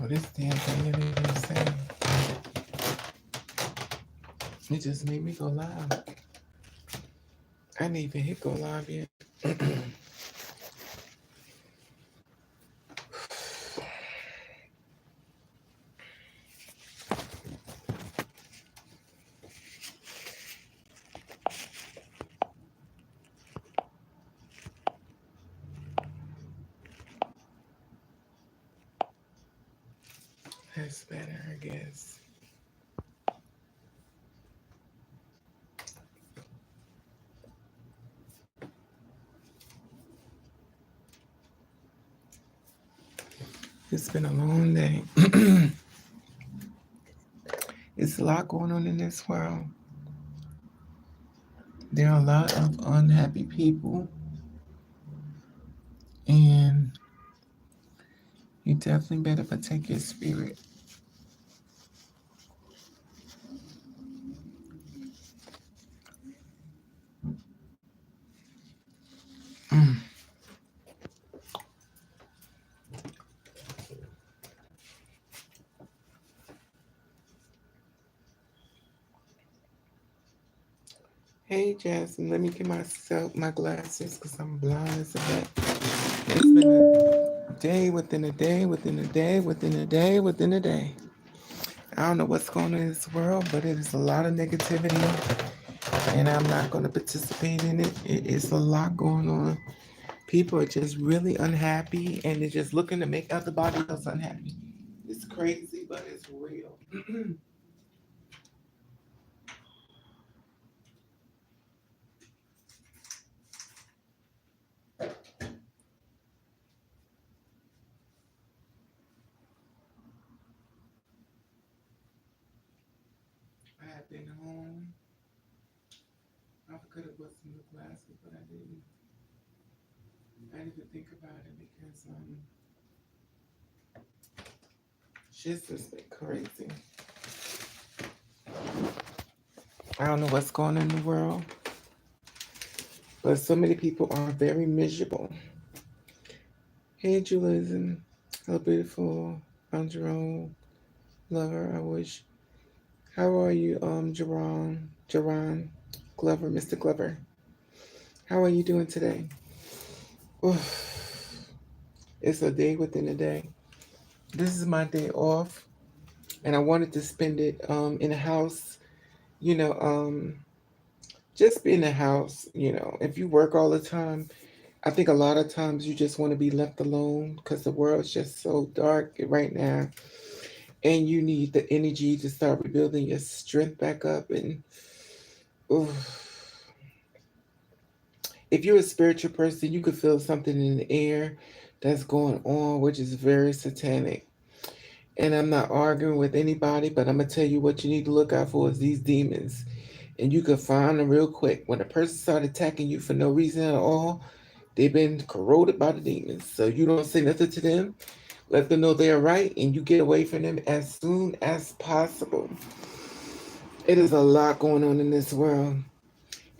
Oh, this damn thing didn't even say. It just made me go live. I didn't even hit go live yet. That's better, I guess. It's been a long day. It's a lot going on in this world. There are a lot of unhappy people, and you definitely better protect your spirit. Hey, Jasmine, let me get myself my glasses because I'm blind as a bat. It's been a day within a day, within a day, within a day, within a day. I don't know what's going on in this world, but it is a lot of negativity, and I'm not going to participate in it. It is a lot going on. People are just really unhappy, and they're just looking to make everybody else unhappy. It's crazy, but it's real. I have been home. I could have bought some new glasses, but I didn't. I didn't even think about it because shit's just been crazy. I don't know what's going on in the world, but so many people are very miserable. Hey, Julian. Hello, beautiful. I'm Jerome. Lover, I wish. How are you, Jerron Glover, Mr. Glover? How are you doing today? Oof. It's a day within a day. This is my day off, and I wanted to spend it in a house, you know, just be in the house, If you work all the time, I think a lot of times you just want to be left alone because the world's just so dark right now. And you need the energy to start rebuilding your strength back up. And oof. If you're a spiritual person, you could feel something in the air that's going on, which is very satanic. And I'm not arguing with anybody, but I'm going to tell you what you need to look out for is these demons. And you can find them real quick. When a person starts attacking you for no reason at all, they've been corroded by the demons. So you don't say nothing to them. Let them know they're right, and you get away from them as soon as possible. It is a lot going on in this world.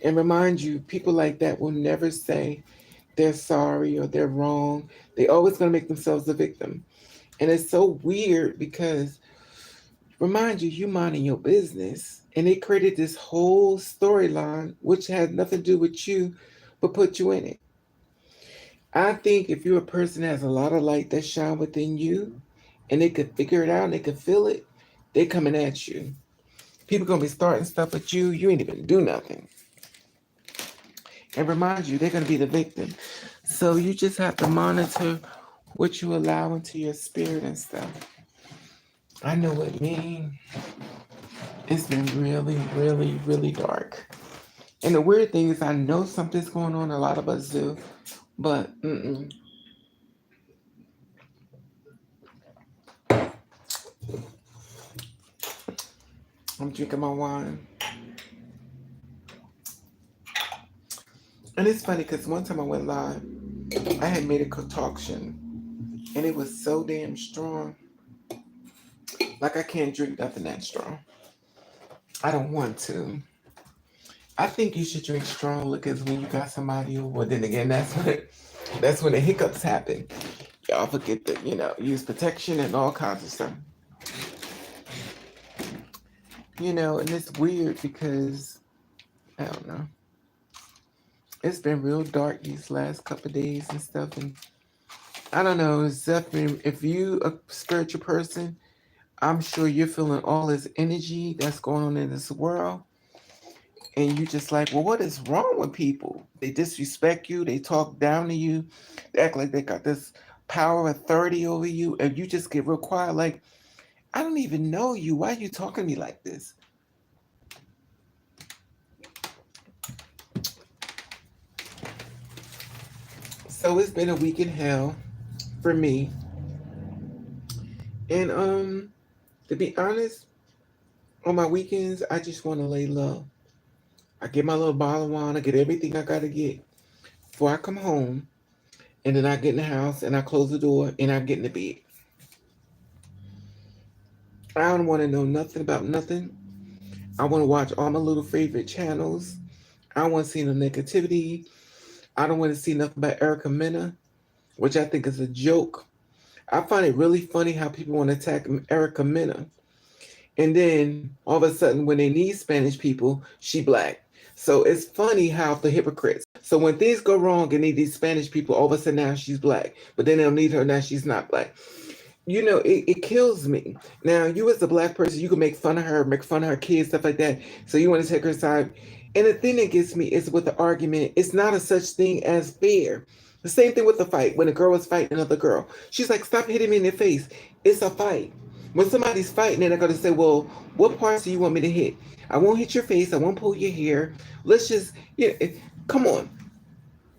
And remind you, people like that will never say they're sorry or they're wrong. They always going to make themselves the victim. And it's so weird because, remind you, you minding your business. And they created this whole storyline, which had nothing to do with you, but put you in it. I think if you're a person that has a lot of light that shine within you, and they could figure it out and they could feel it, they coming at you. People gonna be starting stuff with you. You ain't even do nothing. And remind you, they're gonna be the victim. So you just have to monitor what you allow into your spirit and stuff. I know what me. It's been really, really, really dark. And the weird thing is, I know something's going on. A lot of us do, but I'm drinking my wine. And it's funny because one time I went live, I had made a concoction, and it was so damn strong. Like I can't drink nothing that strong. I don't want to. I think you should drink strong because when you got somebody who, well, then again, that's when the hiccups happen. y'all forget to, use protection and all kinds of stuff. And it's weird because, I don't know, it's been real dark these last couple of days and stuff. And I don't know, it's definitely, if you a spiritual person, I'm sure you're feeling all this energy that's going on in this world. And you just like, well, what is wrong with people? They disrespect you, they talk down to you, they act like they got this power, authority over you, and you just get real quiet, like, I don't even know you. Why are you talking to me like this? So it's been a week in hell for me. And to be honest, on my weekends, I just want to lay low. I get my little bottle of wine, I get everything I gotta get before I come home, and then I get in the house and I close the door and I get in the bed. I don't want to know nothing about nothing. I want to watch all my little favorite channels. I don't want to see no negativity. I don't want to see nothing about Erica Mena, which I think is a joke. I find it really funny how people want to attack Erica Mena. And then all of a sudden, when they need Spanish people, she black. So it's funny how the hypocrites. So when things go wrong and they need these Spanish people, all of a sudden now she's black. But then they'll need her, now she's not black. It kills me. Now, you as a black person, you can make fun of her, make fun of her kids, stuff like that. So you want to take her side. And the thing that gets me is with the argument, it's not a such thing as fair. The same thing with the fight. When a girl was fighting another girl, she's like, stop hitting me in the face. It's a fight. When somebody's fighting, they're going to say, well, what parts do you want me to hit? I won't hit your face. I won't pull your hair. Let's just, come on.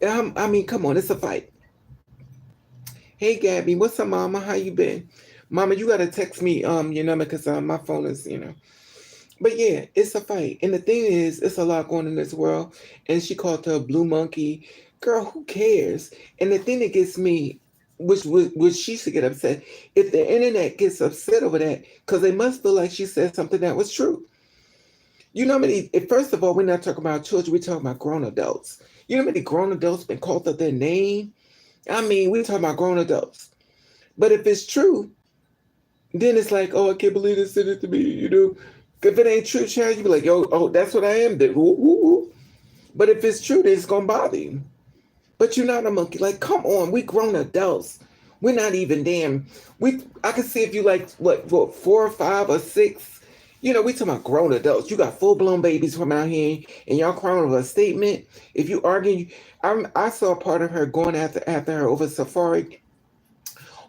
Come on. It's a fight. Hey, Gabby, what's up, Mama? How you been? Mama, you gotta text me your number because my phone is. But yeah, it's a fight. And the thing is, it's a lot going on in this world. And she called her a blue monkey. Girl, who cares? And the thing that gets me, which she should get upset, if the internet gets upset over that, because they must feel like she said something that was true. First of all, we're not talking about children, we're talking about grown adults. You know how many grown adults been called up their name? We're talking about grown adults. But if it's true, then it's like, oh, I can't believe they said it to me, If it ain't true, child, you be like, yo, oh, that's what I am. Then, ooh, ooh, ooh. But if it's true, then it's going to bother you. But you're not a monkey. Like, come on, we grown adults. We're not even damn. I can see if you like, what 4 or 5 or 6. We talking about grown adults. You got full-blown babies from out here, and y'all crying over a statement. If you argue, I saw part of her going after her over Safari,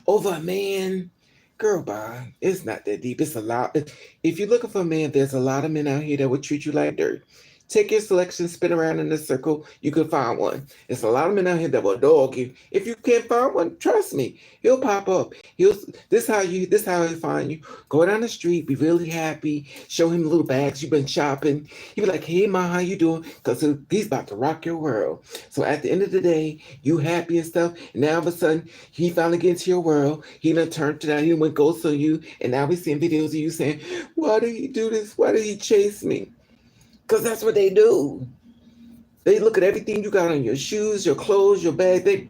over a man. Girl, bye. It's not that deep. It's a lot. If you're looking for a man, there's a lot of men out here that will treat you like dirt. Take your selection, spin around in a circle, you can find one. There's a lot of men out here that will dog you. If you can't find one, trust me, he'll pop up. This how he'll find you. Go down the street, be really happy, show him little bags you've been shopping. He'll be like, hey ma, how you doing? Because he's about to rock your world. So at the end of the day, you happy and stuff, and now all of a sudden, he finally gets into your world. He done turned to that, he went ghost on you, and now we're seeing videos of you saying, why did he do this? Why did he chase me? Because that's what they do. They look at everything you got on your shoes, your clothes, your bag. They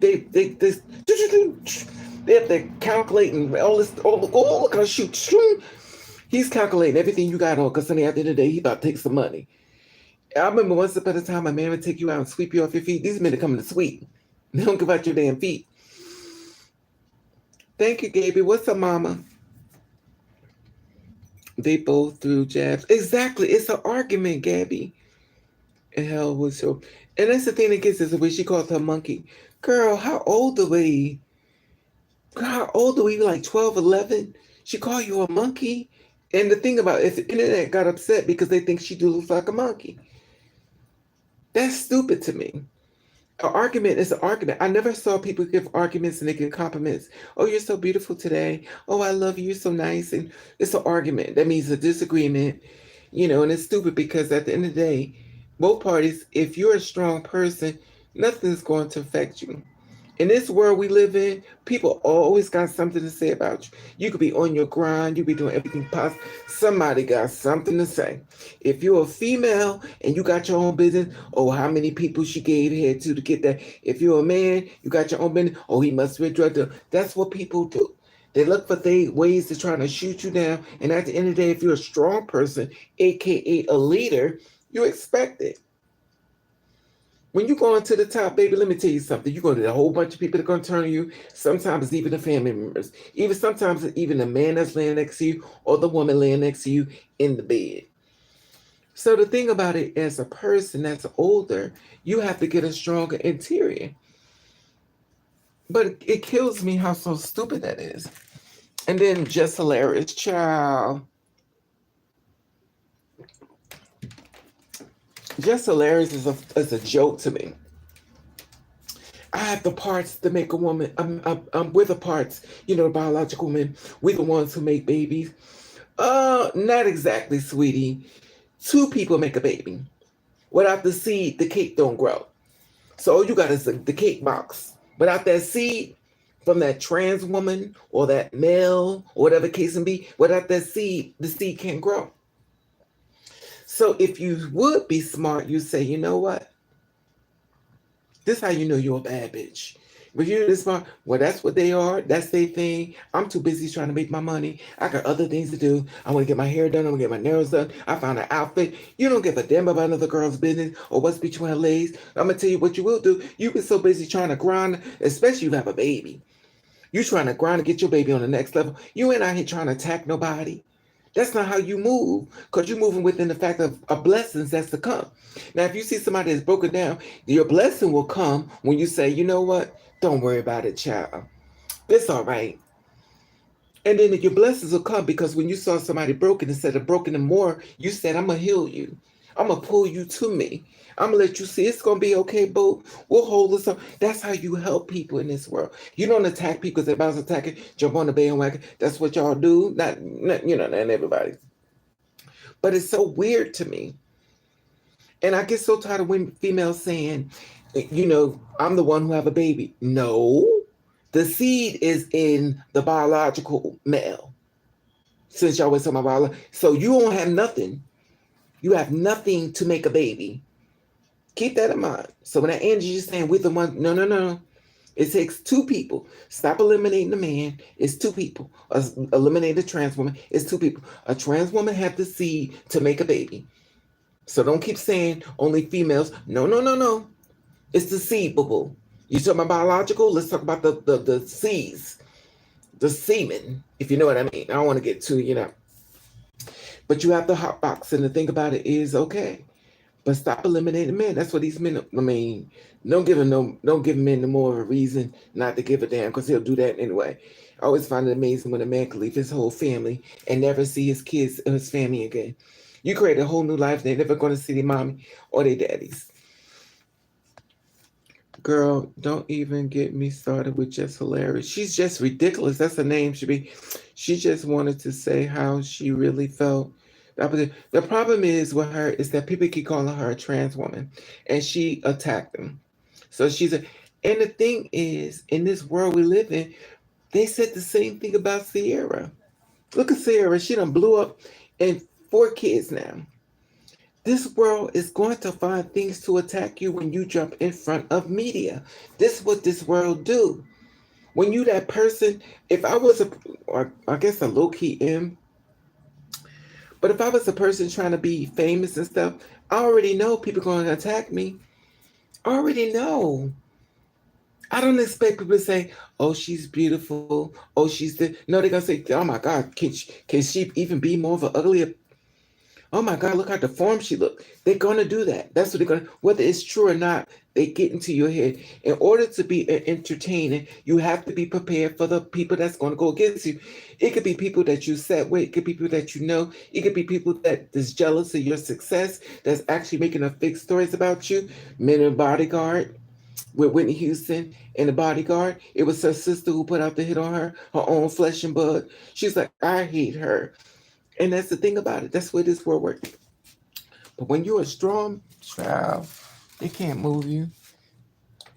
have to calculate and all this. Oh, look at shoot. He's calculating everything you got on because at the end of the day, he about to take some money. I remember once upon a time, a man would take you out and sweep you off your feet. These men are coming to sweep. They don't give out your damn feet. Thank you, Gaby. What's up, Mama? They both threw jabs. Exactly. It's an argument, Gabby. And hell was so. And that's the thing that gets us the way she calls her a monkey. Girl, how old are we? Girl, how old are we? Like 12, 11? She called you a monkey? And the thing about it, the internet got upset because they think she looks like a monkey. That's stupid to me. An argument is an argument. I never saw people give arguments and they give compliments. Oh, you're so beautiful today. Oh, I love you. You're so nice. And it's an argument. That means a disagreement, and it's stupid because at the end of the day, both parties, if you're a strong person, nothing's going to affect you. In this world we live in, people always got something to say about you. You could be on your grind, you be doing everything possible. Somebody got something to say. If you're a female and you got your own business, oh, how many people she gave head to get that? If you're a man, you got your own business, oh, he must be a drug dealer. That's what people do. They look for ways to try to shoot you down. And at the end of the day, if you're a strong person, aka a leader, you expect it. When you go into the top, baby, let me tell you something. You're going to get a whole bunch of people that are going to turn on you. Sometimes it's even the family members. Even sometimes it's even the man that's laying next to you or the woman laying next to you in the bed. So the thing about it, as a person that's older, you have to get a stronger interior. But it kills me how so stupid that is. And then Just Hilarious, child. Just Hilarious is a joke to me. I have the parts to make a woman. We're the parts, biological men. We're the ones who make babies. Not exactly, sweetie. Two people make a baby. Without the seed, the cake don't grow. So all you got is the cake box. Without that seed from that trans woman or that male or whatever case may be, without that seed, the seed can't grow. So if you would be smart, you say, you know what? This is how you know you're a bad bitch. But you're this smart, well, that's what they are. That's their thing. I'm too busy trying to make my money. I got other things to do. I want to get my hair done. I want to get my nails done. I found an outfit. You don't give a damn about another girl's business or what's between her legs. I'm going to tell you what you will do. You've been so busy trying to grind, especially if you have a baby. You trying to grind to get your baby on the next level. You ain't out here trying to attack nobody. That's not how you move, because you're moving within the fact of blessings that's to come. Now, if you see somebody that's broken down, your blessing will come when you say, you know what? Don't worry about it, child. It's all right. And then your blessings will come because when you saw somebody broken, instead of broken and more, you said, I'm going to heal you. I'm going to pull you to me. I'm going to let you see it's going to be okay, boo. We'll hold this up. That's how you help people in this world. You don't attack people because everybody's attacking, jump on the bandwagon. That's what y'all do. Not not everybody. But it's so weird to me. And I get so tired of women, females saying, I'm the one who have a baby. No. The seed is in the biological male. Since y'all was talking about biology. So you don't have nothing. You have nothing to make a baby. Keep that in mind. So when that Angie is saying with the one, no. It takes two people. Stop eliminating the man. It's two people. Eliminate the trans woman. It's two people. A trans woman have the seed to make a baby. So don't keep saying only females. No. It's the seed, boo-boo. You talking about biological? Let's talk about the seeds. The semen, if you know what I mean. I don't want to get too. But you have the hot box, and the thing about it is, okay. But stop eliminating men. That's what these men. I mean, don't give men no more of a reason not to give a damn, because he'll do that anyway. I always find it amazing when a man can leave his whole family and never see his kids or his family again. You create a whole new life. They're never going to see their mommy or their daddies. Girl, don't even get me started with Just Hilarious. She's just ridiculous. That's her name. She just wanted to say how she really felt. The problem is with her is that people keep calling her a trans woman, and she attacked them. So and the thing is, in this world we live in, they said the same thing about Sierra. Look at Sierra. She done blew up and 4 kids now. This world is going to find things to attack you when you jump in front of media. This is what this world do. When you that person, if I was I guess a low-key M, but if I was a person trying to be famous and stuff, I already know people are going to attack me. I already know. I don't expect people to say, oh, she's beautiful. Oh, she's the... No, they're going to say, oh my God, can she even be more of an uglier... Oh my God, look how deformed she looked. They're going to do that. That's what they're going to, whether it's true or not, they get into your head. In order to be entertaining, you have to be prepared for the people that's going to go against you. It could be people that you sat with. It could be people that you know. It could be people that is jealous of your success, that's actually making up fake stories about you. Men in Bodyguard with Whitney Houston and The Bodyguard. It was her sister who put out the hit on her own flesh and blood. She's like, I hate her. And that's the thing about it. That's where this world works. But when you're a strong child, they can't move you.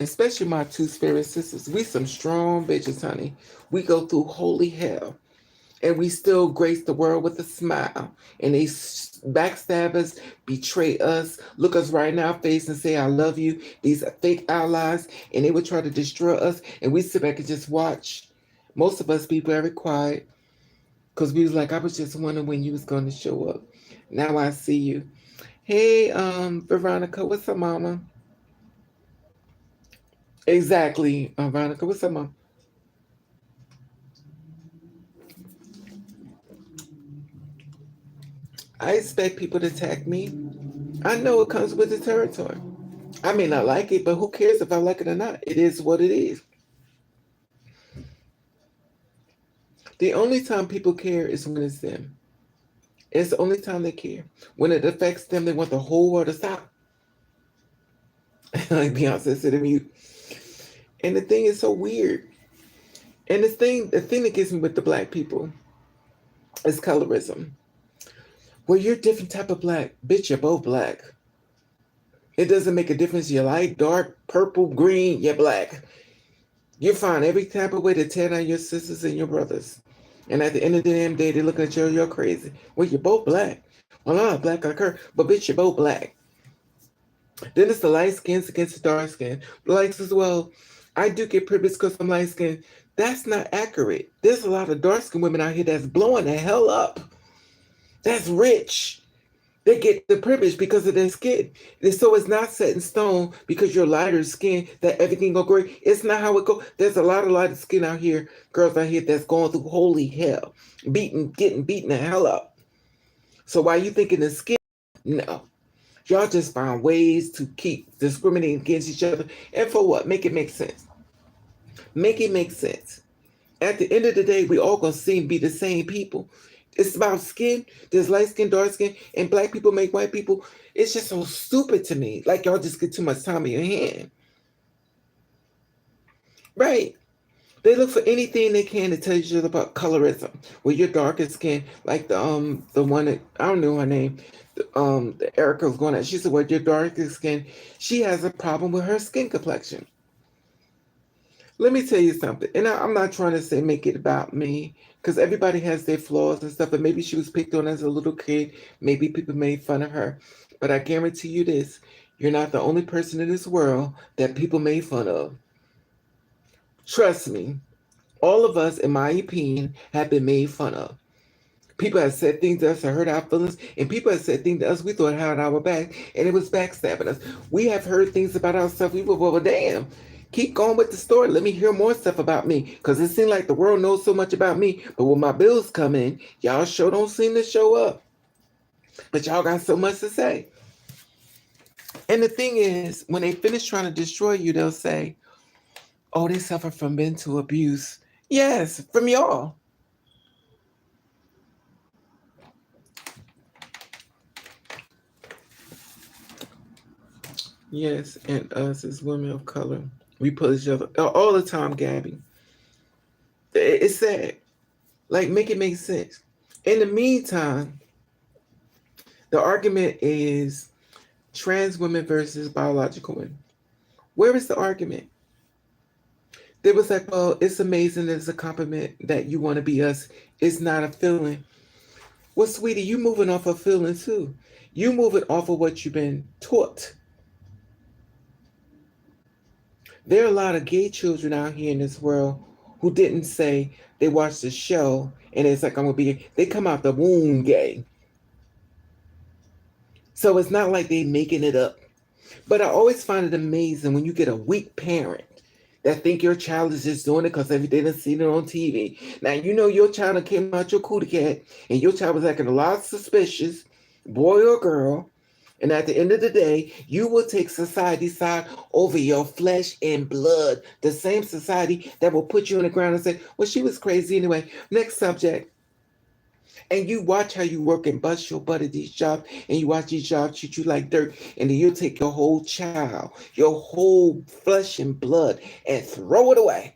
especially my two spirit sisters. We some strong bitches, honey. We go through holy hell, and we still grace the world with a smile. And they backstab us, betray us, look us right in our face and say, I love you. These are fake allies, and they would try to destroy us, and we sit back and just watch. Most of us be very quiet because we was like, I was just wondering when you was going to show up. Now I see you. Hey, Veronica, what's up, mama? Exactly, Veronica, what's up, mom? I expect people to attack me. I know it comes with the territory. I may not like it, but who cares if I like it or not? It is what it is. The only time people care is when it's them. It's the only time they care. When it affects them, they want the whole world to stop. Like Beyonce said to me. And the thing is so weird. And the thing that gets me with the black people is colorism. Well, you're a different type of black. Bitch, you're both black. It doesn't make a difference. You're light, dark, purple, green, you're black. You find every type of way to tear down your sisters and your brothers. And at the end of the damn day, they're looking at you, you're crazy. Well, you're both black. Well, I'm not black like her, but bitch, you're both black. Then it's the light skins against the dark skin. Blacks as well. I do get privileged because I'm light skinned. That's not accurate. There's a lot of dark skinned women out here that's blowing the hell up. That's rich. They get the privilege because of their skin. And so it's not set in stone because you're lighter skin that everything go great. It's not how it goes. There's a lot of lighter skin out here, girls out here that's going through holy hell, getting beaten the hell up. So why you thinking the skin? No. Y'all just find ways to keep discriminating against each other. And for what? Make it make sense. Make it make sense. At the end of the day, we all gonna seem be the same people. It's about skin. There's light skin, dark skin, and black people make white people. It's just so stupid to me. Like y'all just get too much time in your hand. Right. They look for anything they can to tell each other about colorism. Well, you're darker skin, like the one that I don't know her name. The Erica was going at. She said, "Well, you're darker skin." She has a problem with her skin complexion. Let me tell you something, and I'm not trying to say make it about me, because everybody has their flaws and stuff, and maybe she was picked on as a little kid. Maybe people made fun of her. But I guarantee you this, you're not the only person in this world that people made fun of. Trust me, all of us, in my opinion, have been made fun of. People have said things to us to hurt our feelings, and people have said things to us we thought had our back, and it was backstabbing us. We have heard things about ourselves. We were, well, damn. Keep going with the story. Let me hear more stuff about me, because it seems like the world knows so much about me, but when my bills come in, y'all sure don't seem to show up. But y'all got so much to say. And the thing is, when they finish trying to destroy you, they'll say, oh, they suffer from mental abuse. Yes, from y'all. Yes, and us as women of color, we put each other all the time, Gabby. It's sad. Like, make it make sense. In the meantime, the argument is trans women versus biological women. Where is the argument? They was like, well, it's amazing. It's a compliment that you want to be us. It's not a feeling. Well, sweetie, you moving off a feeling too. You moving off of what you've been taught. There are a lot of gay children out here in this world who didn't say they watched the show and it's like I'm gonna be. They come out the womb gay, so it's not like they making it up. But I always find it amazing when you get a weak parent that think your child is just doing it because they didn't see it on TV. Now you know your child came out your cootie cat and your child was acting a lot suspicious, boy or girl. And at the end of the day, you will take society's side over your flesh and blood. The same society that will put you on the ground and say, well, she was crazy anyway. Next subject. And you watch how you work and bust your butt at these jobs, and you watch these jobs treat you like dirt, and then you take your whole child, your whole flesh and blood, and throw it away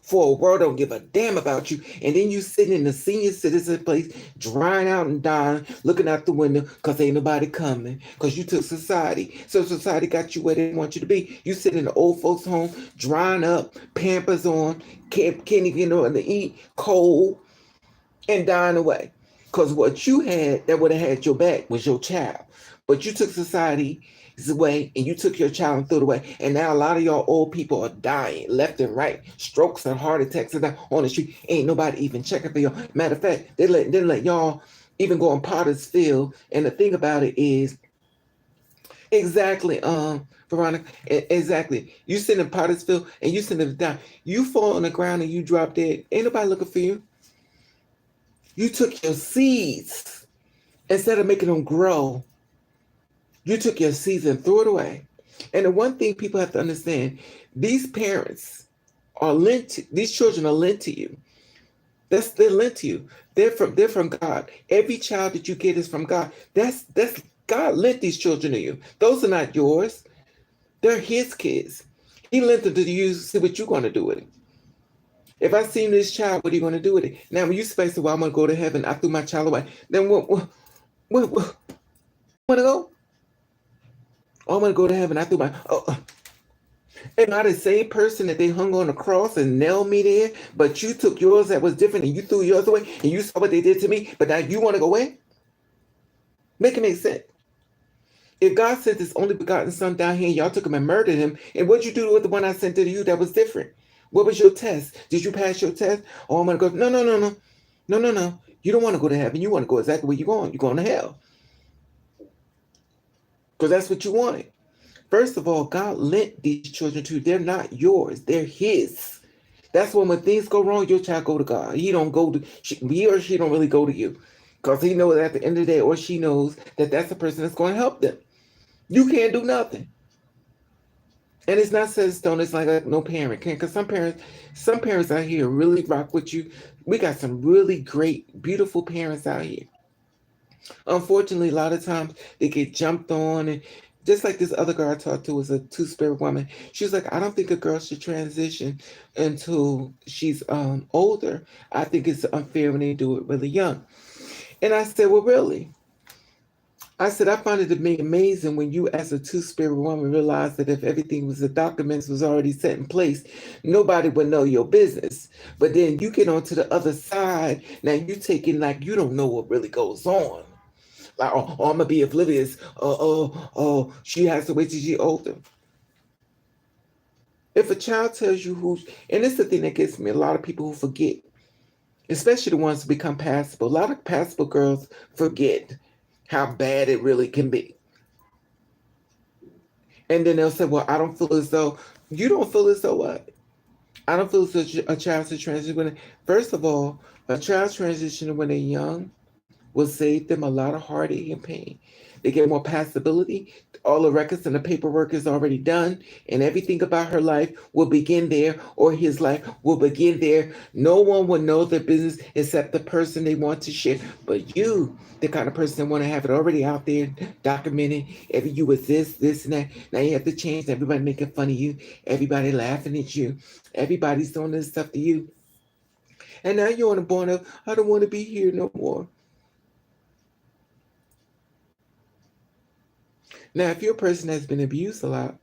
for a world don't give a damn about you. And then you sitting in the senior citizen place, drying out and dying, looking out the window because ain't nobody coming. Because you took society. So society got you where they want you to be. You sit in the old folks' home, drying up, Pampers on, can't even get nothing to eat, cold, and dying away. Because what you had that would have had your back was your child. But you took society's away and you took your child and threw it away. And now a lot of y'all old people are dying left and right. Strokes and heart attacks and that on the street. Ain't nobody even checking for y'all. Matter of fact, they didn't let y'all even go on Potter's Field. And the thing about it is, exactly, Veronica, exactly. You sit in Potter's Field and you sit down. You fall on the ground and you drop dead. Ain't nobody looking for you. You took your seeds instead of making them grow. You took your seeds and threw it away. And the one thing people have to understand, these parents are lent to, these children are lent to you. They're lent to you. They're from God. Every child that you get is from God. That's God lent these children to you. Those are not yours. They're his kids. He lent them to you to see what you're going to do with it. If I seen this child, what are you going to do with it? Now, when you say, well, I'm going to go to heaven, I threw my child away. Then what want to go? Oh, I'm going to go to heaven. I threw my... Am I the same person that they hung on the cross and nailed me there? But you took yours that was different and you threw yours away and you saw what they did to me, but now you want to go away? Make it make sense. If God sent his only begotten son down here and y'all took him and murdered him, and what'd you do with the one I sent to you that was different? What was your test? Did you pass your test? Oh, I'm going to go. No. You don't want to go to heaven. You want to go exactly where you're going. You're going to hell. Because that's what you wanted. First of all, God lent these children to you. They're not yours. They're his. That's when things go wrong, your child go to God. He don't go to, he or she don't really go to you. Because he knows at the end of the day, or she knows that that's the person that's going to help them. You can't do nothing. And it's not set in stone. It's like no parent can. Because some parents out here really rock with you. We got some really great, beautiful parents out here. Unfortunately, a lot of times they get jumped on, and just like this other girl I talked to was a two-spirit woman. She was like, I don't think a girl should transition until she's older. I think it's unfair when they do it really young. And I said, well, really? I said, I find it to be amazing when you, as a two-spirit woman, realize that if everything was, the documents was already set in place, nobody would know your business. But then you get onto the other side, now you take it like you don't know what really goes on. Like, oh, I'm going to be oblivious. Oh, she has to wait till she's older. If a child tells you who, and it's the thing that gets me, a lot of people who forget, especially the ones who become passable. A lot of passable girls forget how bad it really can be. And then they'll say, well, I don't feel as though, you don't feel as though what? I don't feel as though a child's transition. First of all, a child's transition when they're young will save them a lot of heartache and pain. They get more passability. All the records and the paperwork is already done, and everything about her life will begin there, or his life will begin there. No one will know their business except the person they want to share. But you, the kind of person that want to have it already out there, documented. Every you was this, and that. Now you have to change. Everybody making fun of you. Everybody laughing at you. Everybody's doing this stuff to you. And now you're on the point of, I don't want to be here no more. Now, if you're a person that's been abused a lot,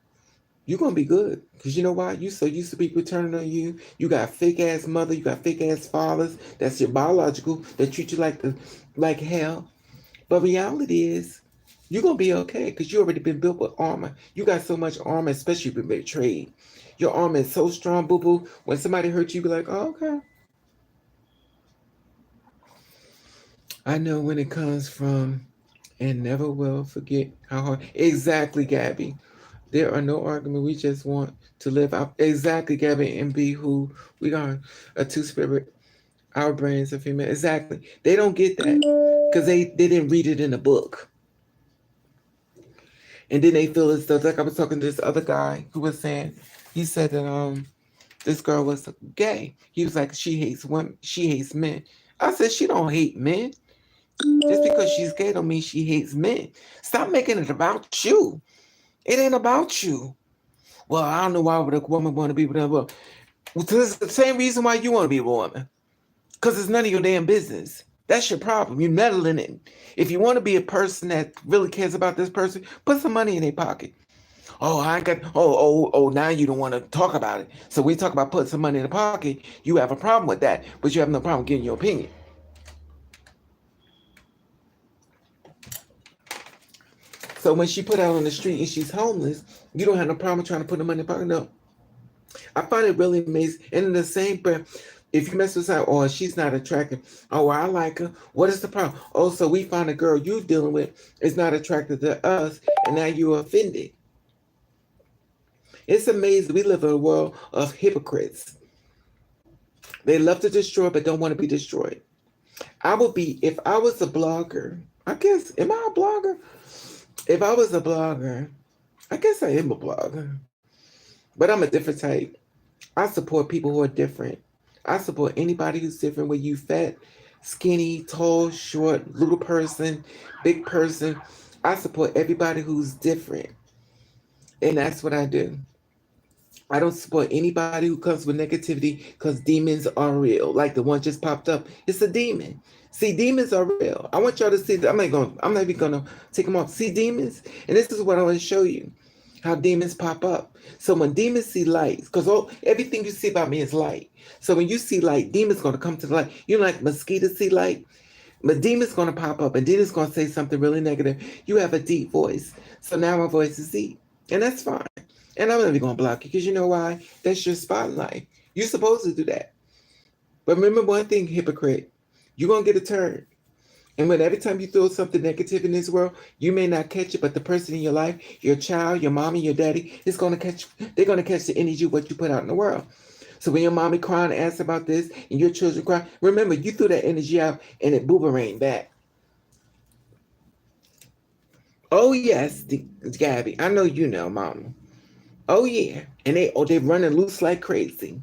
you're going to be good. Because you know why? You so used to people turning on you. You got fake ass mother. You got fake ass fathers. That's your biological. That treat you like hell. But reality is, you're going to be okay. Because you already been built with armor. You got so much armor, especially if you've been betrayed. Your armor is so strong, boo-boo. When somebody hurts you, be like, oh, okay. I know when it comes from, and never will forget how hard. Exactly, Gabby. There are no arguments. We just want to live out. Exactly, Gabby, and be who we are. A two-spirit. Our brains are female. Exactly. They don't get that because they didn't read it in a book. And then they feel as though, like I was talking to this other guy who was saying, he said that this girl was gay. He was like, she hates women. She hates men. I said, she don't hate men. Just because she's gay don't mean she hates men. Stop making it about you. It ain't about you. Well, I don't know why would a woman want to be with her. Well, this is the same reason why you want to be a woman. Because it's none of your damn business. That's your problem. You're meddling in. If you want to be a person that really cares about this person, put some money in their pocket. Oh, I got. Oh. Now you don't want to talk about it. So we talk about putting some money in the pocket. You have a problem with that, but you have no problem giving your opinion. So when she put out on the street and she's homeless, you don't have no problem trying to put the money in the pocket. No, I find it really amazing. And in the same breath, if you mess with her, oh, she's not attractive. Oh, I like her. What is the problem? Oh, so we find a girl you dealing with is not attractive to us, and now you're offended. It's amazing. We live in a world of hypocrites. They love to destroy, but don't want to be destroyed. I would be, if I was a blogger, I guess, am I a blogger? If I was a blogger, I guess I am a blogger, but I'm a different type. I support people who are different. I support anybody who's different, whether you fat, skinny, tall, short, little person, big person. I support everybody who's different. And that's what I do. I don't support anybody who comes with negativity because demons are real. Like the one just popped up. It's a demon. See, demons are real. I want y'all to see that. I'm not even gonna take them off. See demons? And this is what I want to show you. How demons pop up. So when demons see light, because everything you see about me is light. So when you see light, demons gonna come to the light. You know, like mosquitoes see light? But demon's gonna pop up and demon's gonna say something really negative. You have a deep voice. So now my voice is deep. And that's fine. And I'm never gonna block you because you know why? That's your spotlight. You're supposed to do that. But remember one thing, hypocrite, you're gonna get a turn. And when every time you throw something negative in this world, you may not catch it, but the person in your life, your child, your mommy, your daddy, is gonna catch. They're gonna catch the energy of what you put out in the world. So when your mommy crying and asks about this, and your children cry, remember you threw that energy out, and it boomerang back. Oh yes, Gabby, I know you know, mama. Oh yeah, and they running loose like crazy.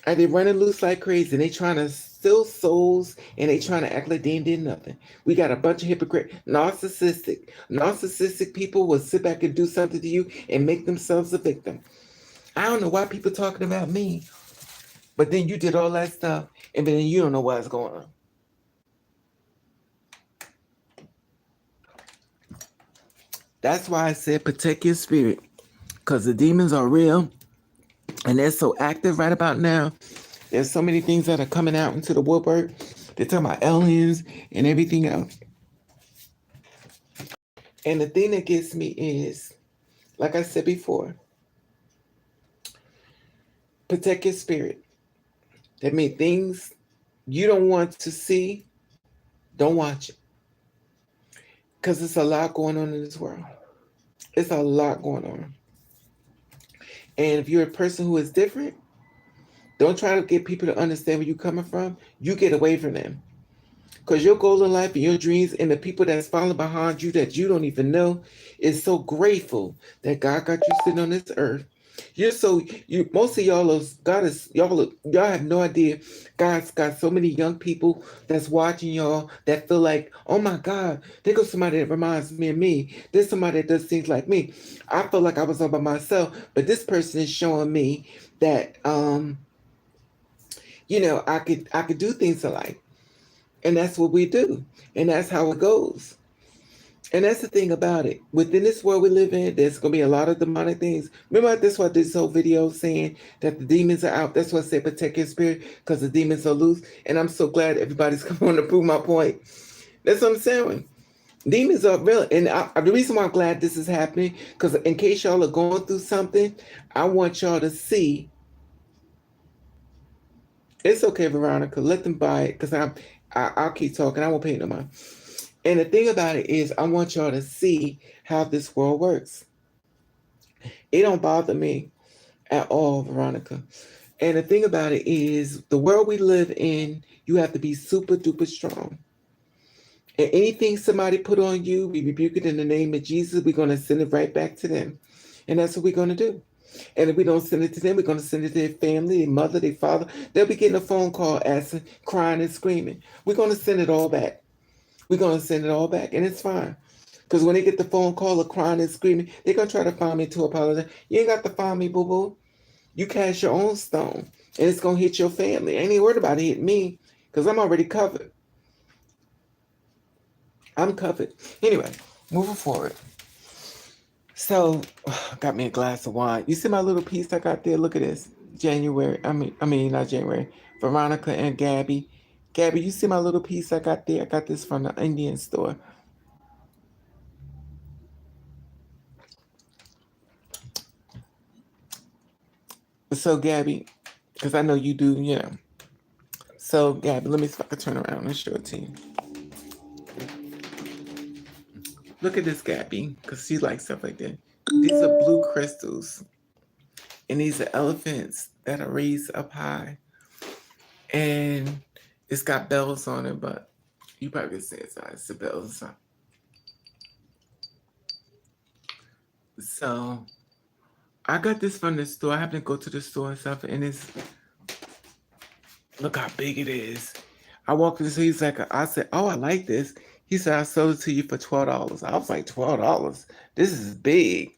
And they running loose like crazy, and they trying to steal souls, and they trying to act like they ain't did nothing. We got a bunch of hypocrite, narcissistic people will sit back and do something to you and make themselves a victim. I don't know why people talking about me, but then you did all that stuff, and then you don't know what's going on. That's why I said protect your spirit, because the demons are real, and they're so active right about now. There's so many things that are coming out into the woodwork. They're talking about aliens and everything else. And the thing that gets me is, like I said before, protect your spirit. That means things you don't want to see, don't watch it. Because it's a lot going on in this world. It's a lot going on. And if you're a person who is different, don't try to get people to understand where you're coming from. You get away from them. Because your goal in life and your dreams and the people that's following behind you that you don't even know is so grateful that God got you sitting on this earth. You're so you most of y'all is God is y'all have no idea. God's got so many young people that's watching y'all that feel like, oh my God, there goes somebody that reminds me of me. There's somebody that does things like me. I feel like I was all by myself, but this person is showing me that I could do things alike. And that's what we do. And that's how it goes. And that's the thing about it. Within this world we live in, there's going to be a lot of demonic things. Remember, that's why this whole video saying that the demons are out. That's why I say protect your spirit because the demons are loose. And I'm so glad everybody's coming on to prove my point. That's what I'm saying. Demons are real. And the reason why I'm glad this is happening, because in case y'all are going through something, I want y'all to see. It's okay, Veronica. Let them buy it because I'll keep talking. I won't pay no mind. And the thing about it is, I want y'all to see how this world works. It don't bother me at all, Veronica. And the thing about it is, the world we live in, you have to be super duper strong. And anything somebody put on you, we rebuke it in the name of Jesus. We're going to send it right back to them. And that's what we're going to do. And if we don't send it to them, we're going to send it to their family, their mother, their father. They'll be getting a phone call asking, crying and screaming. We're going to send it all back. We're going to send it all back. And it's fine. Because when they get the phone call of crying and screaming, they're going to try to find me to apologize. You ain't got to find me, boo-boo. You cast your own stone, and it's gonna hit your family. I ain't even worried about it hitting me, because I'm already covered. I'm covered. Anyway, moving forward. So, got me a glass of wine. You see my little piece I got there? Look at this. January. I mean, not January. Veronica and Gabby. Gabby, you see my little piece I got there? I got this from the Indian store. So, Gabby, because I know you do, you know. So, Gabby, let me see if I can turn around and show it to you. Look at this, Gabby, because she likes stuff like that. These are blue crystals, and these are elephants that are raised up high. And it's got bells on it, but you probably can say it's the bells. So I got this from the store. I happen to go to the store and stuff, and it's look how big it is. I walked in, so he's like, I said, "Oh, I like this." He said, "I sold it to you for $12." I was like, $12? This is big.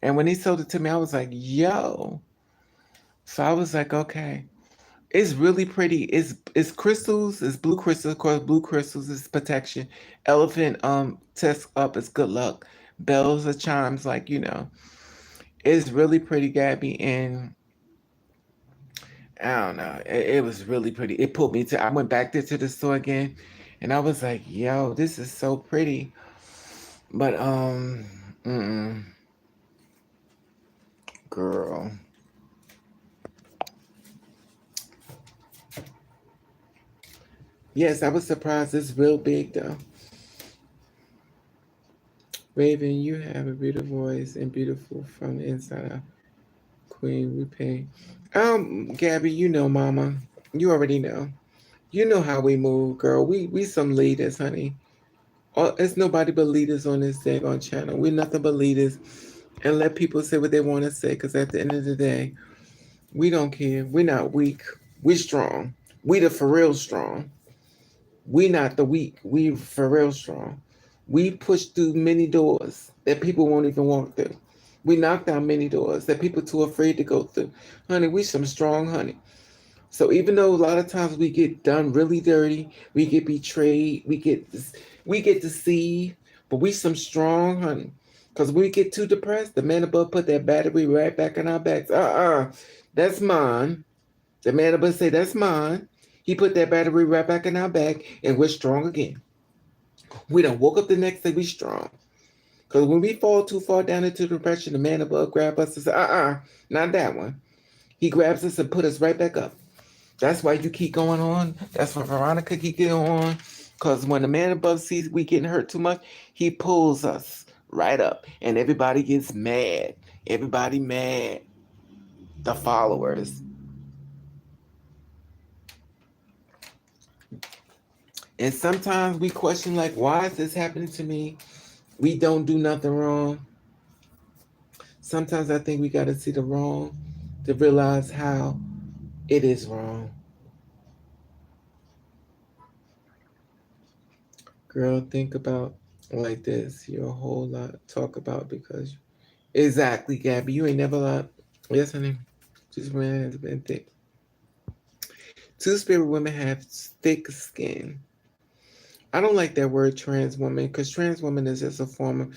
And when he sold it to me, I was like, "Yo." So I was like, "Okay." It's really pretty. It's crystals. It's blue crystals. Of course, blue crystals is protection. Elephant test up is good luck. Bells are chimes, like you know. It's really pretty, Gabby, and I don't know. It was really pretty. It put me to. I went back there to the store again, and I was like, "Yo, this is so pretty." But girl, yes, I was surprised. It's real big though. Raven, you have a beautiful voice and beautiful from the inside out. Queen, we pay. Gabby, you know, Mama, you already know. You know how we move, girl. We some leaders, honey. It's nobody but leaders on this daggone channel. We're nothing but leaders, and let people say what they want to say. Because at the end of the day, we don't care. We're not weak. We're strong. We the for real strong. We not the weak. We for real strong. We push through many doors that people won't even walk through. We knock down many doors that people too afraid to go through. Honey, we some strong honey. So even though a lot of times we get done really dirty, we get betrayed, we get deceived, but we some strong honey. Cause when we get too depressed, the man above put that battery right back in our backs. That's mine. The man above say that's mine. He put that battery right back in our back, and we're strong again. We done woke up the next day, we strong. Cause when we fall too far down into depression, the man above grab us and say, not that one. He grabs us and put us right back up. That's why you keep going on. That's why Veronica keep getting on. Because when the man above sees we getting hurt too much, he pulls us right up. And everybody gets mad. Everybody mad. The followers. And sometimes we question, like, why is this happening to me? We don't do nothing wrong. Sometimes I think we got to see the wrong to realize how it is wrong. Girl, think about like this. You're a whole lot to talk about because exactly, Gabby. You ain't never lied. Yes, honey. Just women has been thick. Two spirit women have thick skin. I don't like that word trans woman because trans woman is just a form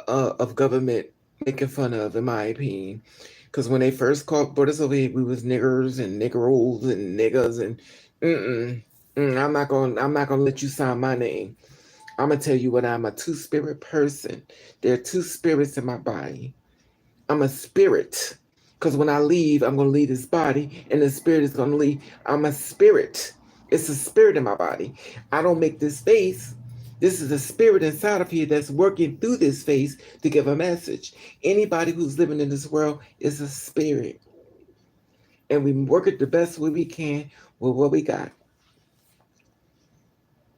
of government making fun of, in my opinion. Because when they first brought us over here, we was niggers and niggeros and niggas and I'm not gonna let you sign my name. I'm gonna tell you what I'm a two spirit person. There are two spirits in my body. I'm a spirit. Because when I leave, I'm going to leave this body, and the spirit is going to leave. I'm a spirit. It's a spirit in my body. I don't make this face. This is a spirit inside of here that's working through this face to give a message. Anybody who's living in this world is a spirit. And we work it the best way we can with what we got.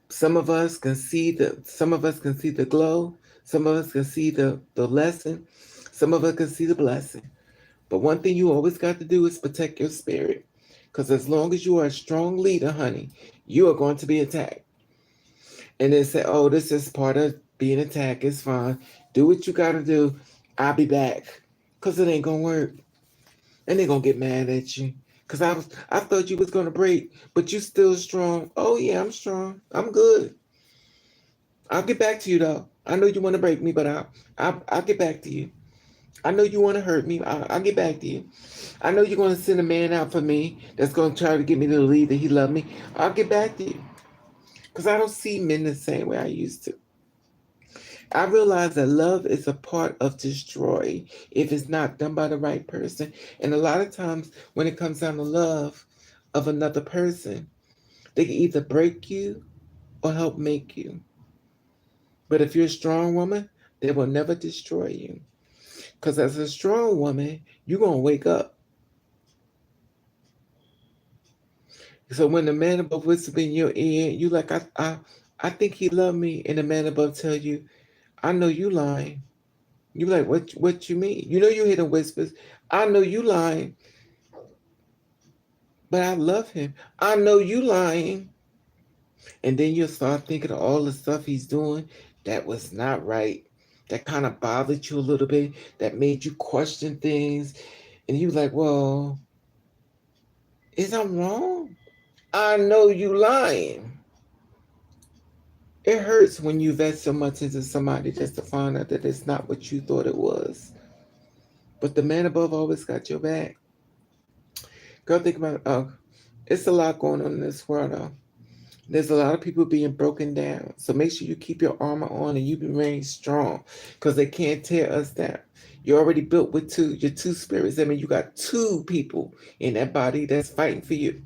Some of us can see the glow. Some of us can see the lesson. Some of us can see the blessing. But one thing you always got to do is protect your spirit. Because as long as you are a strong leader, honey, you are going to be attacked. And they say, oh, this is part of being attacked. It's fine. Do what you got to do. I'll be back. Because it ain't going to work. And they're gonna get mad at you. Cause I thought you was gonna break, but you still strong. Oh yeah, I'm strong. I'm good. I'll get back to you though. I know you want to break me, but I'll get back to you. I know you want to hurt me. I'll get back to you. I know you're gonna send a man out for me that's gonna try to get me to believe that he loved me. I'll get back to you. Cause I don't see men the same way I used to. I realize that love is a part of destroy if it's not done by the right person. And a lot of times when it comes down to love of another person, they can either break you or help make you. But if you're a strong woman, they will never destroy you. Because as a strong woman, you're going to wake up. So when the man above whispers in your ear, you like, I think he loved me. And the man above tell you, I know you lying. You like, what you mean? You know you hear the whispers. I know you lying, but I love him. I know you lying. And then you'll start thinking of all the stuff he's doing that was not right. That kind of bothered you a little bit. That made you question things. And you like, well, is I wrong? I know you lying. It hurts when you invest so much into somebody just to find out that it's not what you thought it was. But the man above always got your back. Girl, think about it. It's a lot going on in this world, though. There's a lot of people being broken down. So make sure you keep your armor on and you be very strong because they can't tear us down. You're already built with your two spirits. I mean, you got two people in that body that's fighting for you.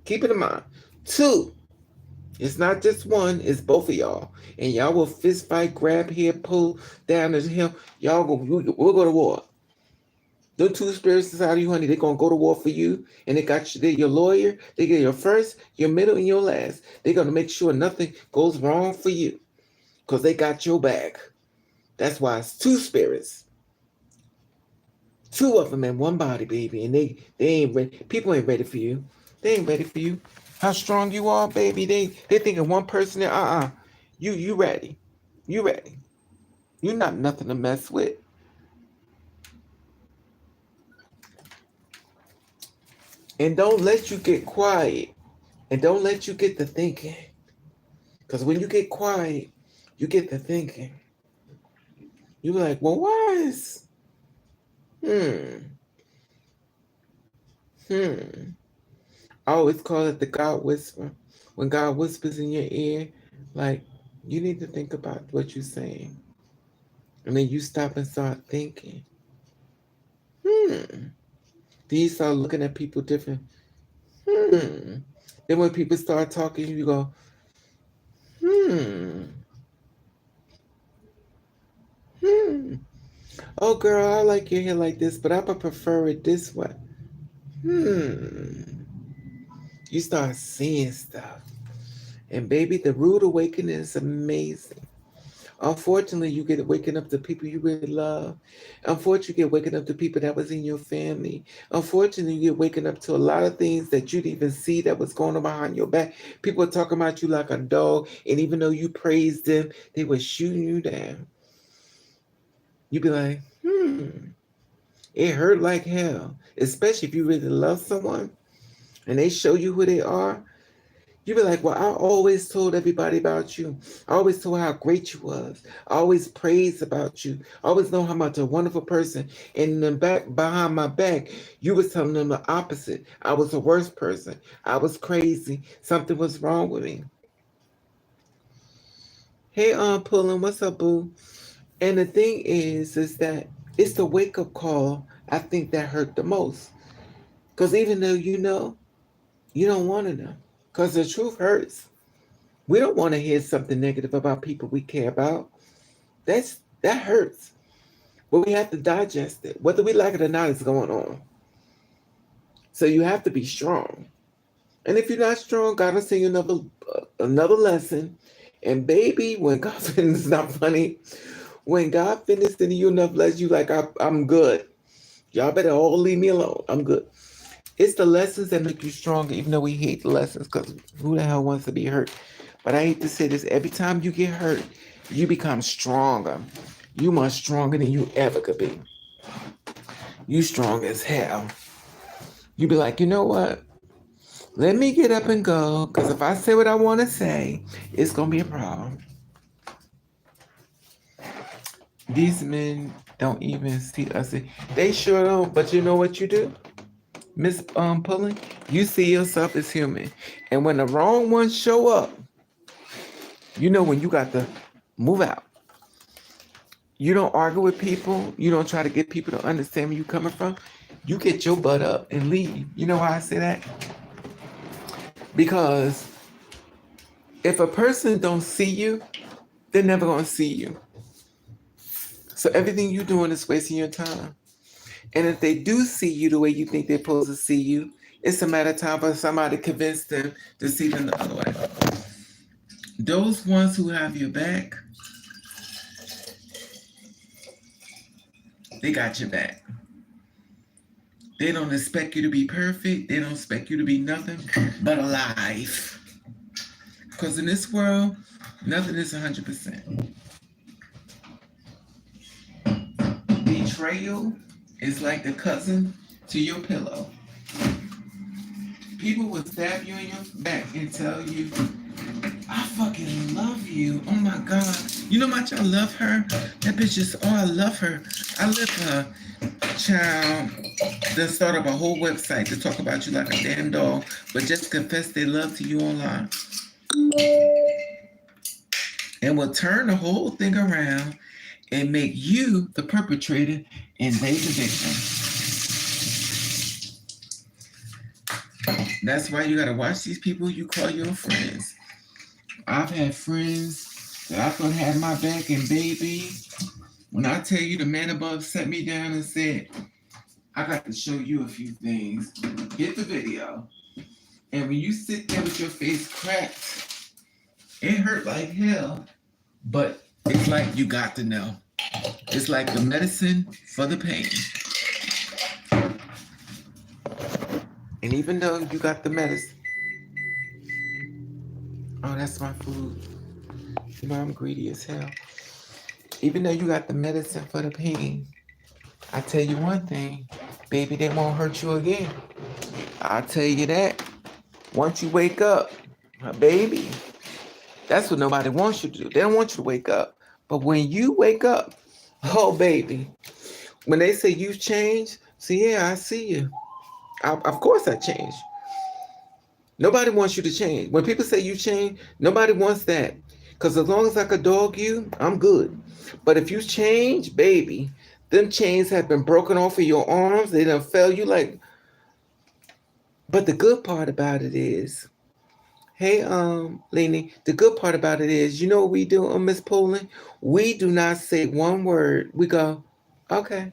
Keep it in mind. Two. It's not just one, it's both of y'all. And y'all will fist fight, grab here, pull down the hill. We'll go to war. The two spirits inside of you, honey, they're going to go to war for you. And they're your lawyer. They get your first, your middle, and your last. They're going to make sure nothing goes wrong for you. Because they got your back. That's why it's two spirits. Two of them in one body, baby. And they ain't ready. People ain't ready for you. They ain't ready for you. How strong you are, baby. They thinking one person there. You ready. You ready. You're not nothing to mess with. And don't let you get quiet. And don't let you get to thinking. Because when you get quiet, you get to thinking. You be like, well, why is... I always call it the God whisper. When God whispers in your ear, like, you need to think about what you're saying. And then you stop and start thinking. Then you start looking at people different. Then when people start talking, you go, oh, girl, I like your hair like this, but I would prefer it this way. You start seeing stuff. And baby, the rude awakening is amazing. Unfortunately, you get waking up to people you really love. Unfortunately, you get waking up to people that was in your family. Unfortunately, you get waking up to a lot of things that you didn't even see that was going on behind your back. People are talking about you like a dog, and even though you praised them, they were shooting you down. You'd be like, it hurt like hell. Especially if you really love someone and they show you who they are. You be like, well, I always told everybody about you. I always told how great you was. I always praised about you. I always know how much a wonderful person. And then behind my back, you was telling them the opposite. I was the worst person. I was crazy. Something was wrong with me. Hey, Pullen, what's up, boo? And the thing is that it's the wake-up call I think that hurt the most. Because even though you know, you don't want to know. Because the truth hurts. We don't want to hear something negative about people we care about. That hurts. But we have to digest it. Whether we like it or not, it's going on. So you have to be strong. And if you're not strong, God will send you another lesson. And baby, when God finishes, not funny. When God finishes sending you enough lessons, you like, I'm good. Y'all better all leave me alone. I'm good. It's the lessons that make you stronger, even though we hate the lessons, because who the hell wants to be hurt? But I hate to say this, every time you get hurt, you become stronger. You much stronger than you ever could be. You strong as hell. You be like, you know what? Let me get up and go, because if I say what I want to say, it's going to be a problem. These men don't even see us. They sure don't, but you know what you do? Miss Pullen, you see yourself as human. And when the wrong ones show up, you know when you got to move out. You don't argue with people. You don't try to get people to understand where you're coming from. You get your butt up and leave. You know why I say that? Because if a person don't see you, they're never going to see you. So everything you're doing is wasting your time. And if they do see you the way you think they're supposed to see you, it's a matter of time for somebody to convince them to see them the other way. Those ones who have your back, they got your back. They don't expect you to be perfect. They don't expect you to be nothing but alive. Because in this world, nothing is 100%. Betrayal is like the cousin to your pillow. People will stab you in your back and tell you, I fucking love you. Oh my God. You know how much I love her? That bitch is, oh, I love her. I love her. Child, they start up a whole website to talk about you like a damn dog, but just confess their love to you online. And will turn the whole thing around and make you the perpetrator and they the victim. That's why you gotta watch these people you call your friends. I've had friends that I thought had my back, and baby, when I tell you the man above set me down and said, I got to show you a few things. Hit the video. And when you sit there with your face cracked, it hurt like hell. But it's like you got to know. It's like the medicine for the pain. And even though you got the medicine, oh, that's my food. You know I'm greedy as hell. Even though you got the medicine for the pain, I tell you one thing, baby, they won't hurt you again. I'll tell you that. Once you wake up, baby, that's what nobody wants you to do. They don't want you to wake up. But when you wake up, oh, baby, when they say you've changed, see, yeah, I see you. Of course I changed. Nobody wants you to change. When people say you change, nobody wants that. Because as long as I could dog you, I'm good. But if you change, baby, them chains have been broken off of your arms. They done fell you like. But the good part about it is, hey, Lenny, the good part about it is, you know what we do on Miss Poland? We do not say one word. We go, okay,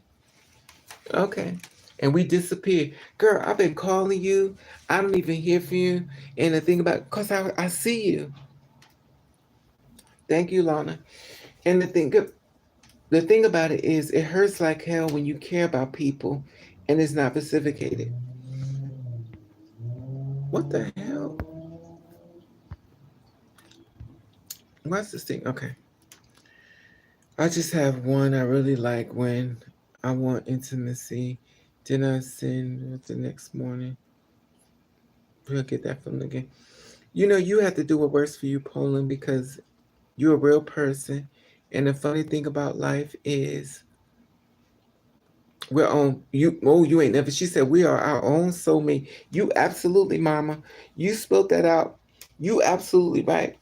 okay. And we disappear. Girl, I've been calling you. I don't even hear from you. And the thing about, because I see you. Thank you, Lana. And the thing about it is, it hurts like hell when you care about people and it's not reciprocated. What the hell? What's this thing? Okay. I just have one I really like when I want intimacy. Then I send the next morning. We'll get that from again. You know, you have to do what works for you, Poland, because you're a real person. And the funny thing about life is we're on you. Oh, you ain't never. She said we are our own soulmate. You absolutely, Mama. You spoke that out. You absolutely right.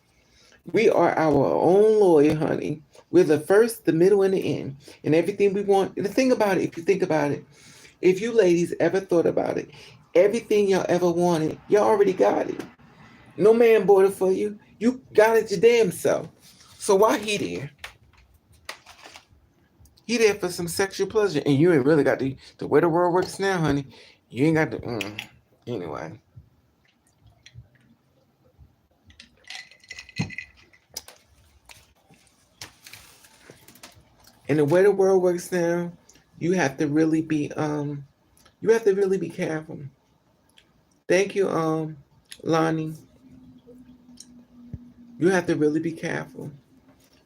We are our own lawyer, honey. We're the first, the middle, and the end. And everything we want. The thing about it, if you think about it, if you ladies ever thought about it, everything y'all ever wanted, y'all already got it. No man bought it for you. You got it your damn self. So why he there? He there for some sexual pleasure. And you ain't really got the way the world works now, honey. You ain't got the, anyway. And the way the world works now, you have to really be careful. Thank you, Lonnie. You have to really be careful.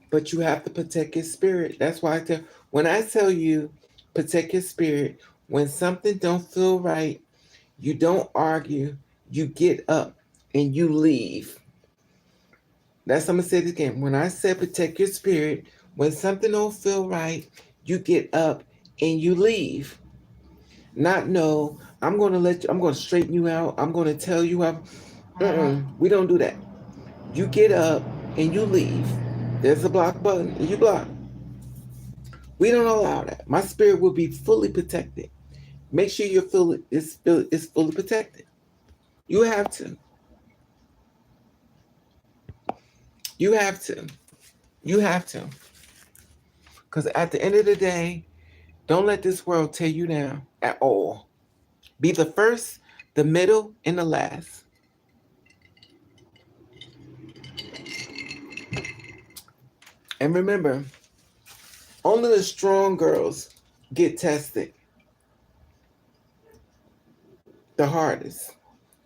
But you have to protect your spirit. That's why when I tell you protect your spirit, when something don't feel right, You don't argue. You get up and you leave. That's I'm gonna say it again. When I said protect your spirit, when something don't feel right, you get up and you leave. Not no, I'm gonna straighten you out. I'm gonna tell you how. We don't do that. You get up and you leave. There's a block button and you block. We don't allow that. My spirit will be fully protected. Make sure your feel is fully protected. You have to. You have to. You have to. Because at the end of the day, don't let this world tear you down at all. Be the first, the middle, and the last. And remember, only the strong girls get tested the hardest.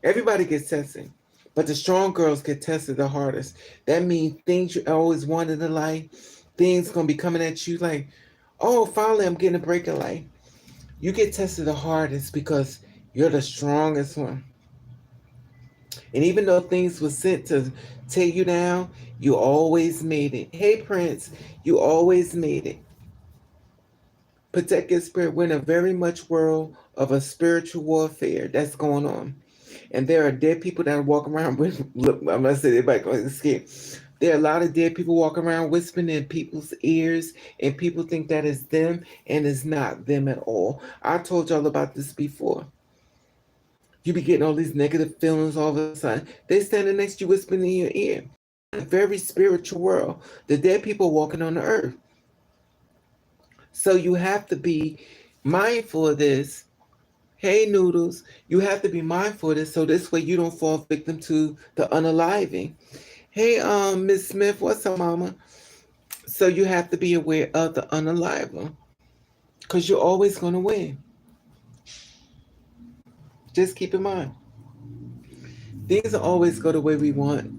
Everybody gets tested, but the strong girls get tested the hardest. That means things you always wanted in life, things gonna be coming at you like, oh, finally I'm getting a break in life. You get tested the hardest because you're the strongest one. And even though things were sent to tear you down, you always made it. Hey, Prince, you always made it. Protect your spirit. We're in a very much world of a spiritual warfare that's going on. And there are dead people that are walking around with, look, I'm going to say everybody going to escape. There are a lot of dead people walking around whispering in people's ears, and people think that is them, and it's not them at all. I told y'all about this before. You be getting all these negative feelings all of a sudden. They standing next to you whispering in your ear. A very spiritual world. The dead people walking on the earth. So you have to be mindful of this. Hey, Noodles, you have to be mindful of this so this way you don't fall victim to the unaliving. Hey, Miss Smith, what's up, Mama? So you have to be aware of the unaliver because you're always going to win. Just keep in mind. Things will always go the way we want.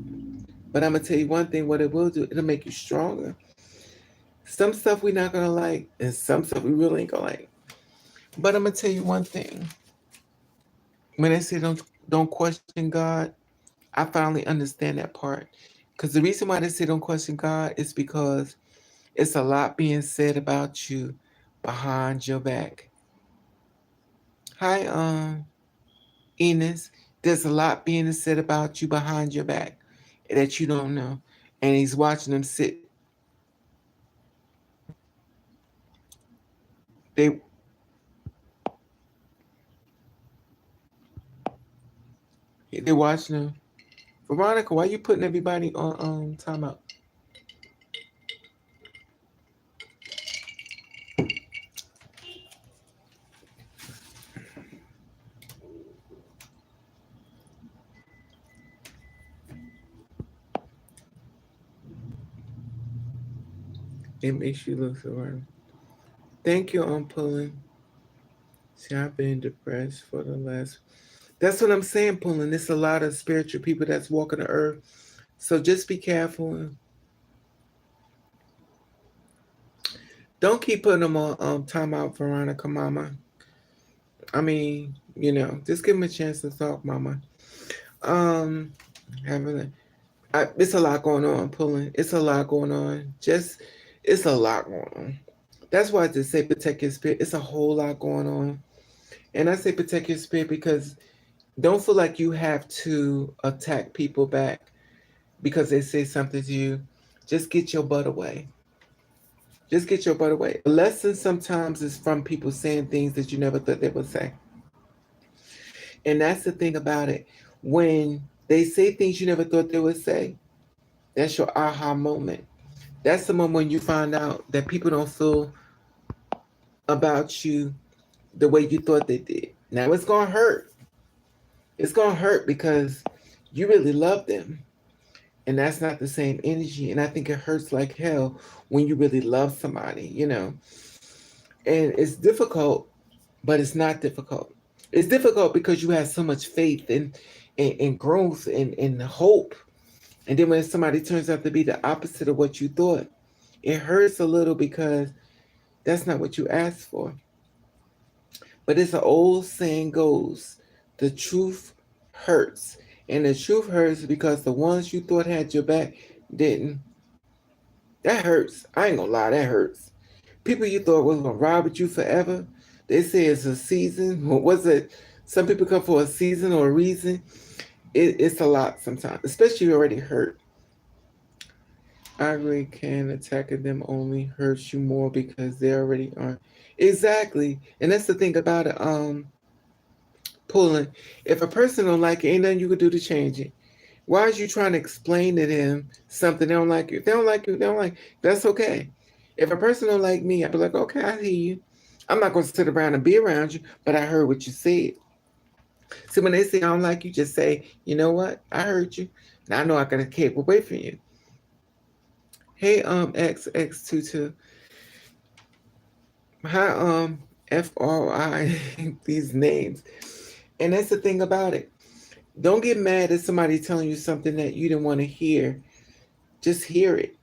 But I'm going to tell you one thing, what it will do, it'll make you stronger. Some stuff we're not going to like, and some stuff we really ain't going to like. But I'm going to tell you one thing. When they say don't question God, I finally understand that part. Because the reason why they say don't question God is because it's a lot being said about you behind your back. Hi, Enos. There's a lot being said about you behind your back that you don't know. And he's watching them sit. They're watching them. Veronica, why you putting everybody on timeout? It makes you look so right. Thank you, pulling. See, I've been depressed for the last. That's what I'm saying, pulling. There's a lot of spiritual people that's walking the earth. So just be careful. Don't keep putting them on timeout, Veronica, Mama. I mean, just give them a chance to talk, Mama. Um, having it's a lot going on, pulling. It's a lot going on. It's a lot going on. That's why I just say protect your spirit. It's a whole lot going on. And I say protect your spirit because don't feel like you have to attack people back because they say something to you. Just get your butt away. Just get your butt away. The lesson sometimes is from people saying things that you never thought they would say. And that's the thing about it. When they say things you never thought they would say, that's your aha moment. That's the moment when you find out that people don't feel about you the way you thought they did. Now it's going to hurt. It's going to hurt because you really love them. And that's not the same energy. And I think it hurts like hell when you really love somebody. And it's difficult, but it's not difficult. It's difficult because you have so much faith and growth and hope. And then when somebody turns out to be the opposite of what you thought, it hurts a little because that's not what you asked for. But it's an old saying goes, The truth hurts. And the truth hurts because the ones you thought had your back didn't. That hurts. I ain't gonna lie, that hurts. People you thought was gonna ride with you forever, they say it's a season. What was it? Some people come for a season or a reason. It's a lot sometimes, especially if you're already hurt. I agree, can attacking them only hurts you more because they already are. Exactly. And that's the thing about it, pulling. If a person don't like it, ain't nothing you can do to change it. Why is you trying to explain to them something they don't like you? If they don't like you, they don't like. That's okay. If a person don't like me, I'd be like, okay, I hear you. I'm not gonna sit around and be around you, but I heard what you said. So when they say I don't like you, just say, you know what? I heard you. Now I know I gotta keep away from you. Hey, XX22. Hi, FRI, these names. And that's the thing about it. Don't get mad at somebody telling you something that you didn't want to hear. Just hear it.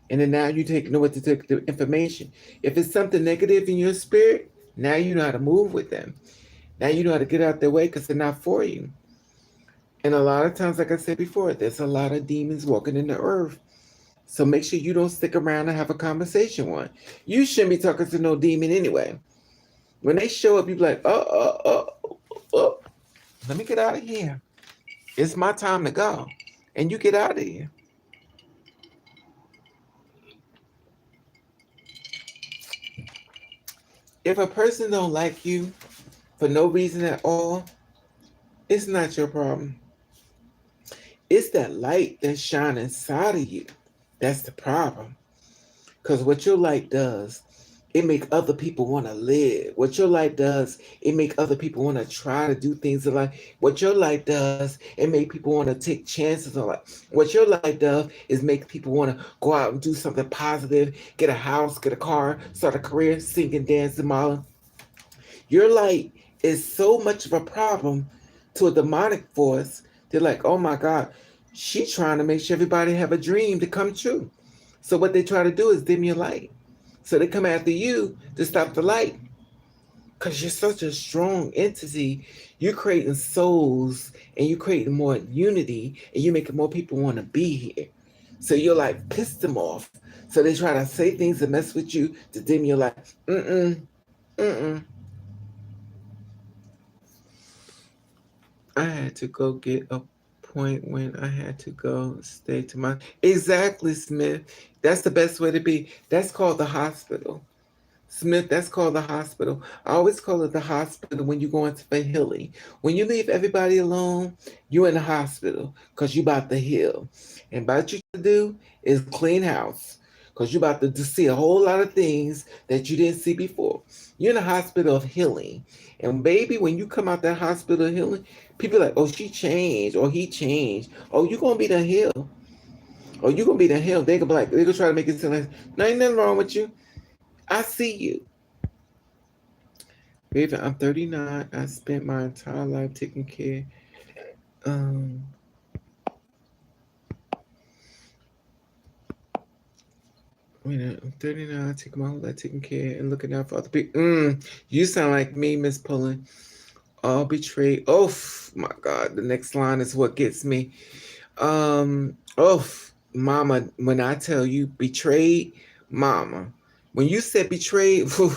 And then now you know what to take the information. If it's something negative in your spirit, now you know how to move with them. Now you know how to get out their way because they're not for you. And a lot of times, like I said before, there's a lot of demons walking in the earth. So make sure you don't stick around and have a conversation with. You shouldn't be talking to no demon anyway. When they show up, you be like, let me get out of here. It's my time to go. And you get out of here. If a person don't like you for no reason at all, it's not your problem. It's that light that shines inside of you. That's the problem. Because what your light does, it make other people want to live. What your light does, it make other people want to try to do things in life. What your light does, it make people want to take chances on life. What your light does is make people want to go out and do something positive, get a house, get a car, start a career, singing, dancing, modeling. Your light is so much of a problem to a demonic force. They're like, oh my God, she's trying to make sure everybody have a dream to come true. So what they try to do is dim your light. So they come after you to stop the light. Because you're such a strong entity. You're creating souls and you're creating more unity and you're making more people want to be here. So you're like pissed them off. So they try to say things to mess with you to dim your light. Mm-mm. I had to go get a point when I had to go stay to my exactly, Smith. That's the best way to be. That's called the hospital. Smith, that's called the hospital. I always call it the hospital when you go into for healing. When you leave everybody alone, you're in the hospital because you about to heal. And about you to do is clean house because you about to see a whole lot of things that you didn't see before. You're in the hospital of healing. And baby, when you come out that hospital of healing, people are like, oh, she changed or he changed. Oh, you gonna be the heal. Oh, you gonna be the heal. They gonna be like, they gonna try to make it seem like, no, ain't nothing wrong with you. I see you. Baby, I'm 39. I spent my entire life taking care. Um, I'm 39. I take my whole life taking care and looking out for other people. You sound like me, Miss Pullen. All betrayed. Oh my God. The next line is what gets me. Oh, Mama. When I tell you betrayed, Mama. When you said betrayed, whew,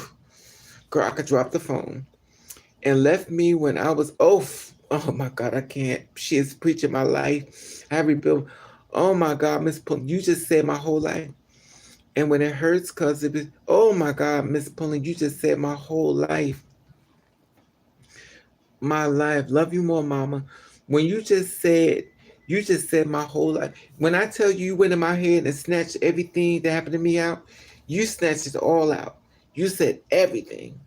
girl, I could drop the phone. And left me when I was oh my God, I can't. She is preaching my life. I rebuilt. Oh my God, Miss Pullen, you just said my whole life. And when it hurts, cause it is, oh my God, Miss Pullen, you just said my whole life. My life. Love you more, Mama. When you just said my whole life. When I tell you you went in my head and snatched everything that happened to me out, you snatched it all out. You said everything.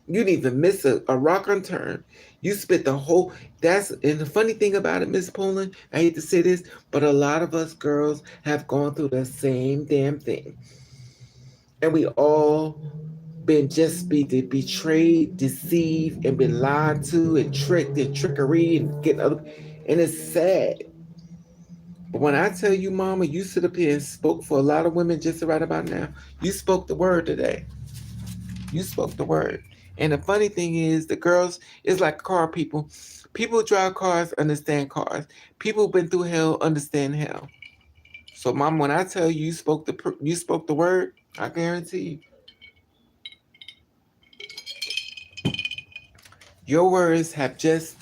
You didn't even miss a rock turn. You spit the whole. That's and the funny thing about it, Miss Poland. I hate to say this, but a lot of us girls have gone through the same damn thing, and we all been just be betrayed, deceived, and been lied to, and tricked, and trickery, and getting other. And it's sad. But when I tell you, Mama, you sit up here and spoke for a lot of women just right about now. You spoke the word today. You spoke the word. And the funny thing is, the girls is like car people. People who drive cars understand cars. People who've been through hell understand hell. So, Mom, when I tell you you spoke the word, I guarantee you, your words have just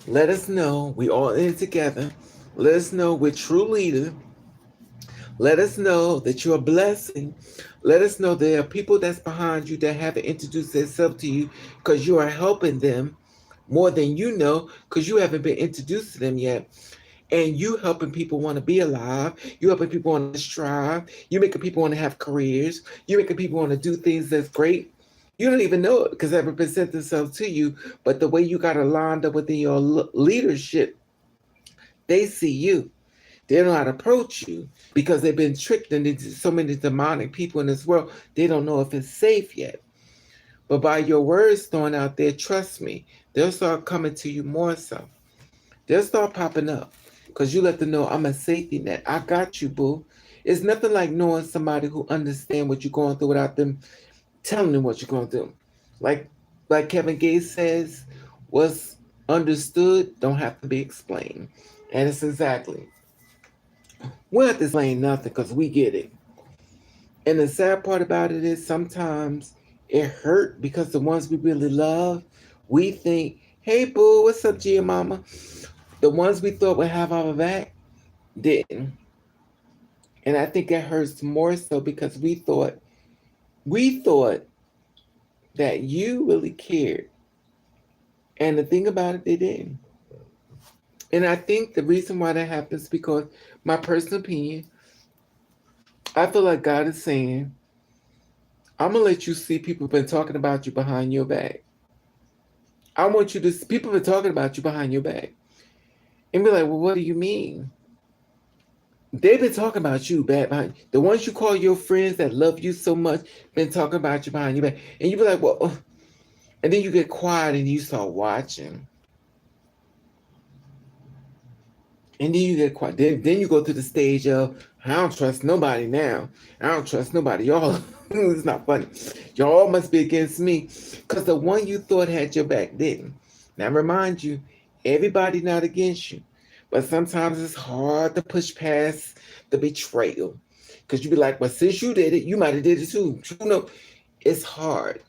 let us know we all in it together. Let us know we're true leaders. Let us know that you're a blessing. Let us know there are people that's behind you that haven't introduced themselves to you because you are helping them more than you know because you haven't been introduced to them yet. And you helping people want to be alive. You helping people want to strive. You making people want to have careers. You making people want to do things that's great. You don't even know it because they haven't present themselves to you. But the way you got it lined up within your leadership, they see you. They don't know how to approach you because they've been tricked into so many demonic people in this world. They don't know if it's safe yet. But by your words thrown out there, trust me, they'll start coming to you more so. They'll start popping up because you let them know I'm a safety net. I got you, boo. It's nothing like knowing somebody who understands what you're going through without them telling them what you're going through. Like like Kevin Gates says, what's understood don't have to be explained. And it's exactly. We don't have to explain nothing because we get it. And the sad part about it is sometimes it hurt because the ones we really love, we think, hey boo, what's up, Gia Mama? The ones we thought would have our back didn't. And I think it hurts more so because we thought that you really cared. And the thing about it, they didn't. And I think the reason why that happens is because my personal opinion, I feel like God is saying, I'm gonna let you see people been talking about you behind your back. I want you to people been talking about you behind your back. And be like, well, what do you mean? They've been talking about you bad behind the ones you call your friends that love you so much, been talking about you behind your back. And you be like, well, and then you get quiet and you start watching. And then you get quiet. Then you go to the stage of, I don't trust nobody now. I don't trust nobody. Y'all, it's not funny. Y'all must be against me. Because the one you thought had your back didn't. Now, remind you, everybody not against you. But sometimes it's hard to push past the betrayal. Because you be like, well, since you did it, you might have did it too. You know, it's hard.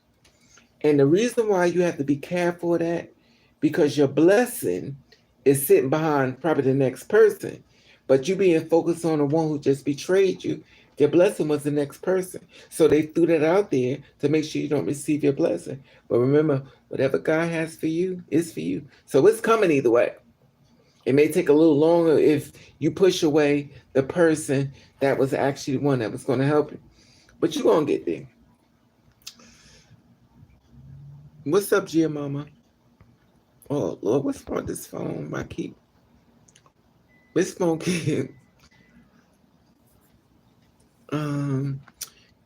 And the reason why you have to be careful of that, because your blessing is sitting behind probably the next person. But you being focused on the one who just betrayed you, your blessing was the next person. So they threw that out there to make sure you don't receive your blessing. But remember, whatever God has for you is for you. So it's coming either way. It may take a little longer if you push away the person that was actually the one that was going to help you. But you're going to get there. What's up, Gia Mama? Oh, Lord, what's wrong with this phone? This phone keep, um,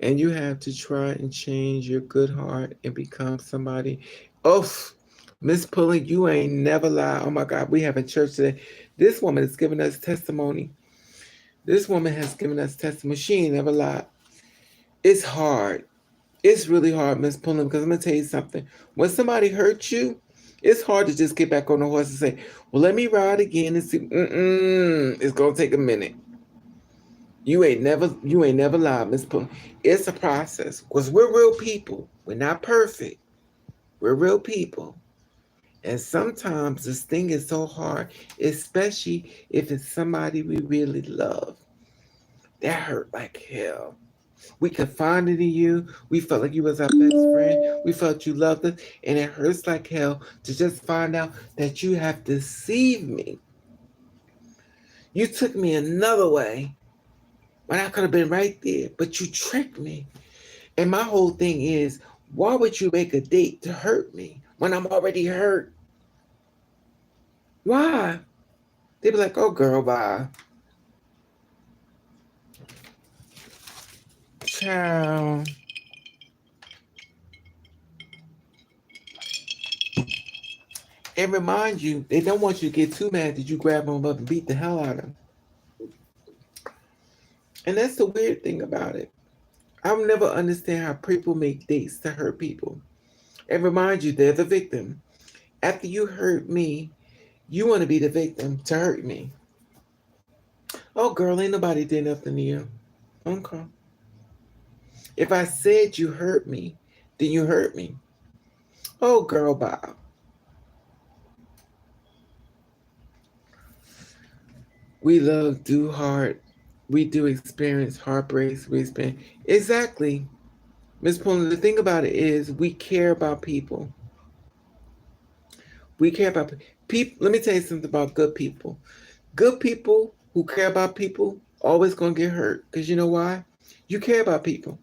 and you have to try and change your good heart and become somebody. Oh, Miss Pulling, you ain't never lie. Oh my God, we have a church today. This woman is giving us testimony. This woman has given us testimony. She ain't never lied. It's hard. It's really hard, Miss Pullen, because I'm gonna tell you something. When somebody hurts you, it's hard to just get back on the horse and say, "Well, let me ride again and see." It's gonna take a minute. You ain't never lied, Miss Pullen. It's a process because we're real people. We're not perfect. We're real people. And sometimes this thing is so hard, especially if it's somebody we really love. That hurt like hell. We confided in you. We felt like you was our best friend. We felt you loved us. And it hurts like hell to just find out that you have deceived me. You took me another way when I could have been right there, but you tricked me. And my whole thing is, why would you make a date to hurt me when I'm already hurt? Why? They be like, oh girl, bye. Ciao. And remind you, they don't want you to get too mad that you grab them up and beat the hell out of them. And that's the weird thing about it. I'll never understand how people make dates to hurt people. And remind you, they're the victim. After you hurt me, You want to be the victim to hurt me. Oh, girl, ain't nobody did nothing to you. Okay. If I said you hurt me, then you hurt me. Oh, girl, Bob. We love, do hard. We do experience heartbreaks. We experience. Exactly. Miss Pullen, the thing about it is we care about people. We care about people. Let me tell you something about good people. Good people who care about people always gonna get hurt. Because you know why? You care about people.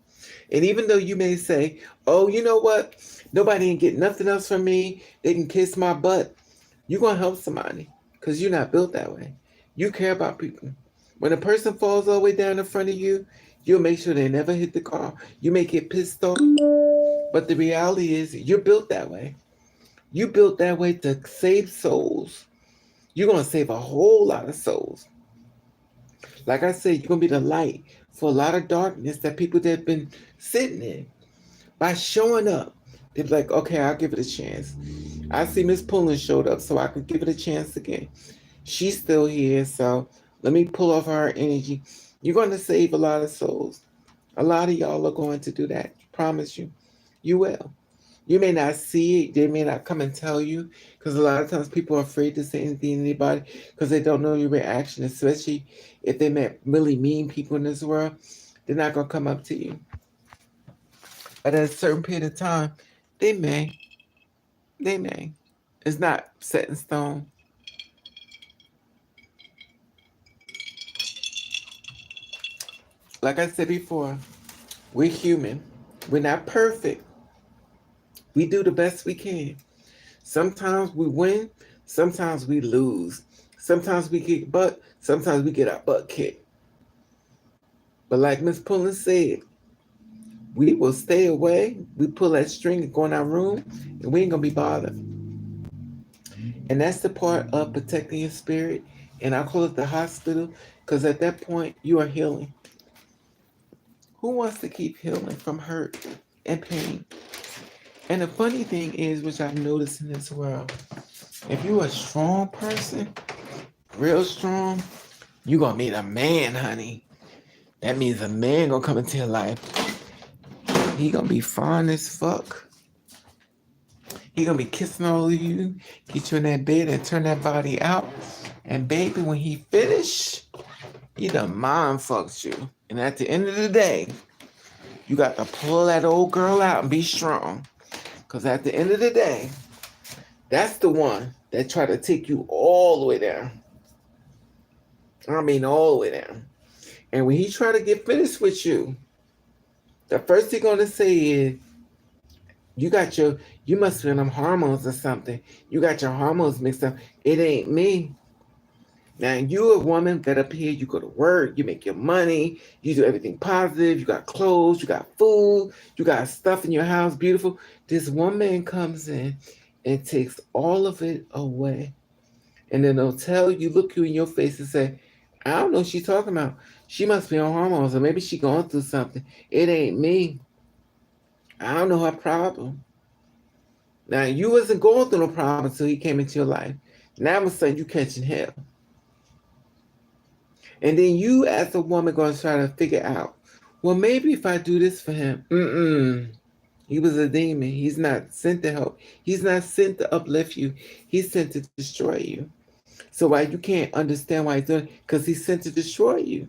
And even though you may say, oh, you know what? Nobody can get nothing else from me. They can kiss my butt. You're gonna help somebody. Because you're not built that way. You care about people. When a person falls all the way down in front of you, you'll make sure they never hit the car. You may get pissed off. But the reality is you're built that way. You built that way to save souls. You're going to save a whole lot of souls. Like I said, you're going to be the light for a lot of darkness that people that have been sitting in. By showing up, they're like, okay, I'll give it a chance. I see Miss Pullen showed up, so I could give it a chance again. She's still here, so let me pull off her energy. You're going to save a lot of souls. A lot of y'all are going to do that. Promise you. You will. You may not see it. They may not come and tell you because a lot of times people are afraid to say anything to anybody because they don't know your reaction, especially if they met really mean people in this world. They're not going to come up to you. But at a certain period of time, they may. They may. It's not set in stone. Like I said before, we're human. We're not perfect. We do the best we can. Sometimes we win, sometimes we lose. Sometimes we get butt, sometimes we get our butt kicked. But like Miss Pullen said, we will stay away. We pull that string and go in our room, and we ain't gonna be bothered. And that's the part of protecting your spirit. And I call it the hospital, because at that point you are healing. Who wants to keep healing from hurt and pain? And the funny thing is, which I've noticed in this world, if you're a strong person, real strong, you're gonna meet a man, honey. That means a man gonna come into your life. He gonna be fine as fuck. He gonna be kissing all of you, get you in that bed and turn that body out. And baby, when he finish, he done mind fucks you. And at the end of the day, you got to pull that old girl out and be strong. Because at the end of the day, that's the one that try to take you all the way down. I mean, all the way down. And when he try to get finished with you, the first thing gonna say is, you must be on them hormones or something. You got your hormones mixed up. It ain't me. Now you a woman that up here, you go to work, you make your money, you do everything positive, you got clothes, you got food, you got stuff in your house, beautiful. This one man comes in and takes all of it away. And then they'll tell you, look you in your face and say, I don't know what she's talking about. She must be on hormones, or maybe she going through something. It ain't me. I don't know her problem. Now you wasn't going through no problem until he came into your life. Now all of a sudden you catching hell. And then you as a woman going to try to figure out, well, maybe if I do this for him, he was a demon. He's not sent to help. He's not sent to uplift you. He's sent to destroy you. So why you can't understand why he's doing it? Because he's sent to destroy you.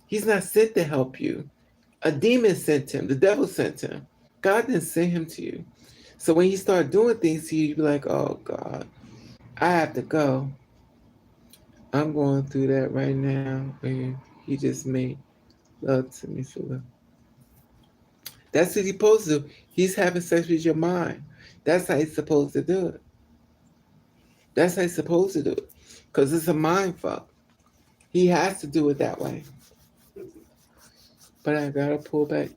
He's not sent to help you. A demon sent him. The devil sent him. God didn't send him to you. So when he start doing things to you, you be like, oh, God, I have to go. I'm going through that right now. And he just made love to me for real. That's what he's supposed to do. He's having sex with your mind. That's how he's supposed to do it. That's how he's supposed to do it. Because it's a mind fuck. He has to do it that way. But I gotta pull back.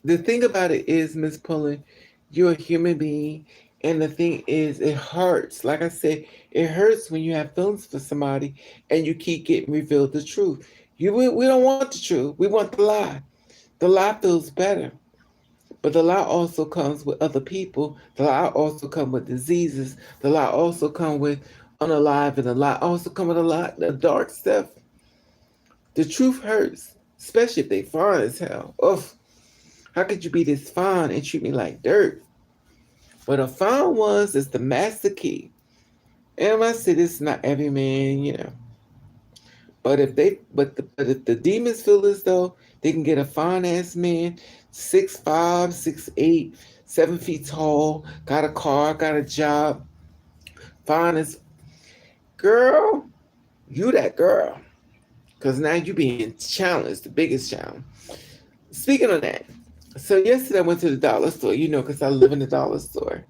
The thing about it is, Miss Pullen, you're a human being. And the thing is, it hurts. Like I said, it hurts when you have feelings for somebody and you keep getting revealed the truth. We don't want the truth. We want the lie. The lie feels better. But the lie also comes with other people. The lie also comes with diseases. The lie also comes with unalive, and a lot also come with a lot of dark stuff. The truth hurts, especially if they fine as hell. Ugh, how could you be this fine and treat me like dirt? But a fine ones is the master key. And I say this is not every man, you know. But if the demons feel as though they can get a fine ass man, 6'5", 6'8", 7 feet tall, got a car, got a job, fine as girl, you that girl. Cause now you being challenged, the biggest challenge. Speaking of that, so yesterday I went to the dollar store, you know, cause I live in the dollar store.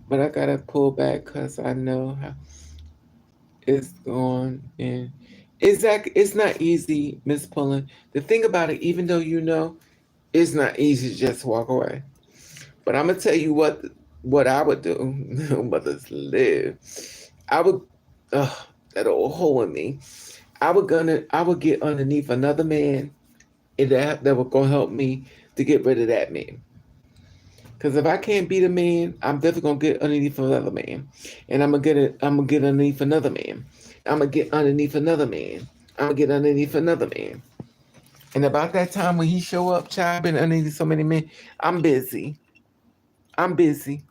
But I gotta pull back cause I know how it's going and it's not easy, Miss Pullen. The thing about it, even though you know, it's not easy to just walk away. But I'm gonna tell you what I would do. Mothers live. I would that old hole in me. I would get underneath another man and that was gonna help me to get rid of that man. Because if I can't beat a man, I'm definitely gonna get underneath another man, and I'm gonna get underneath another man. I'm gonna get underneath another man. I'm gonna get underneath another man. And about that time when he show up, child, I've been underneath so many men. I'm busy. I'm busy.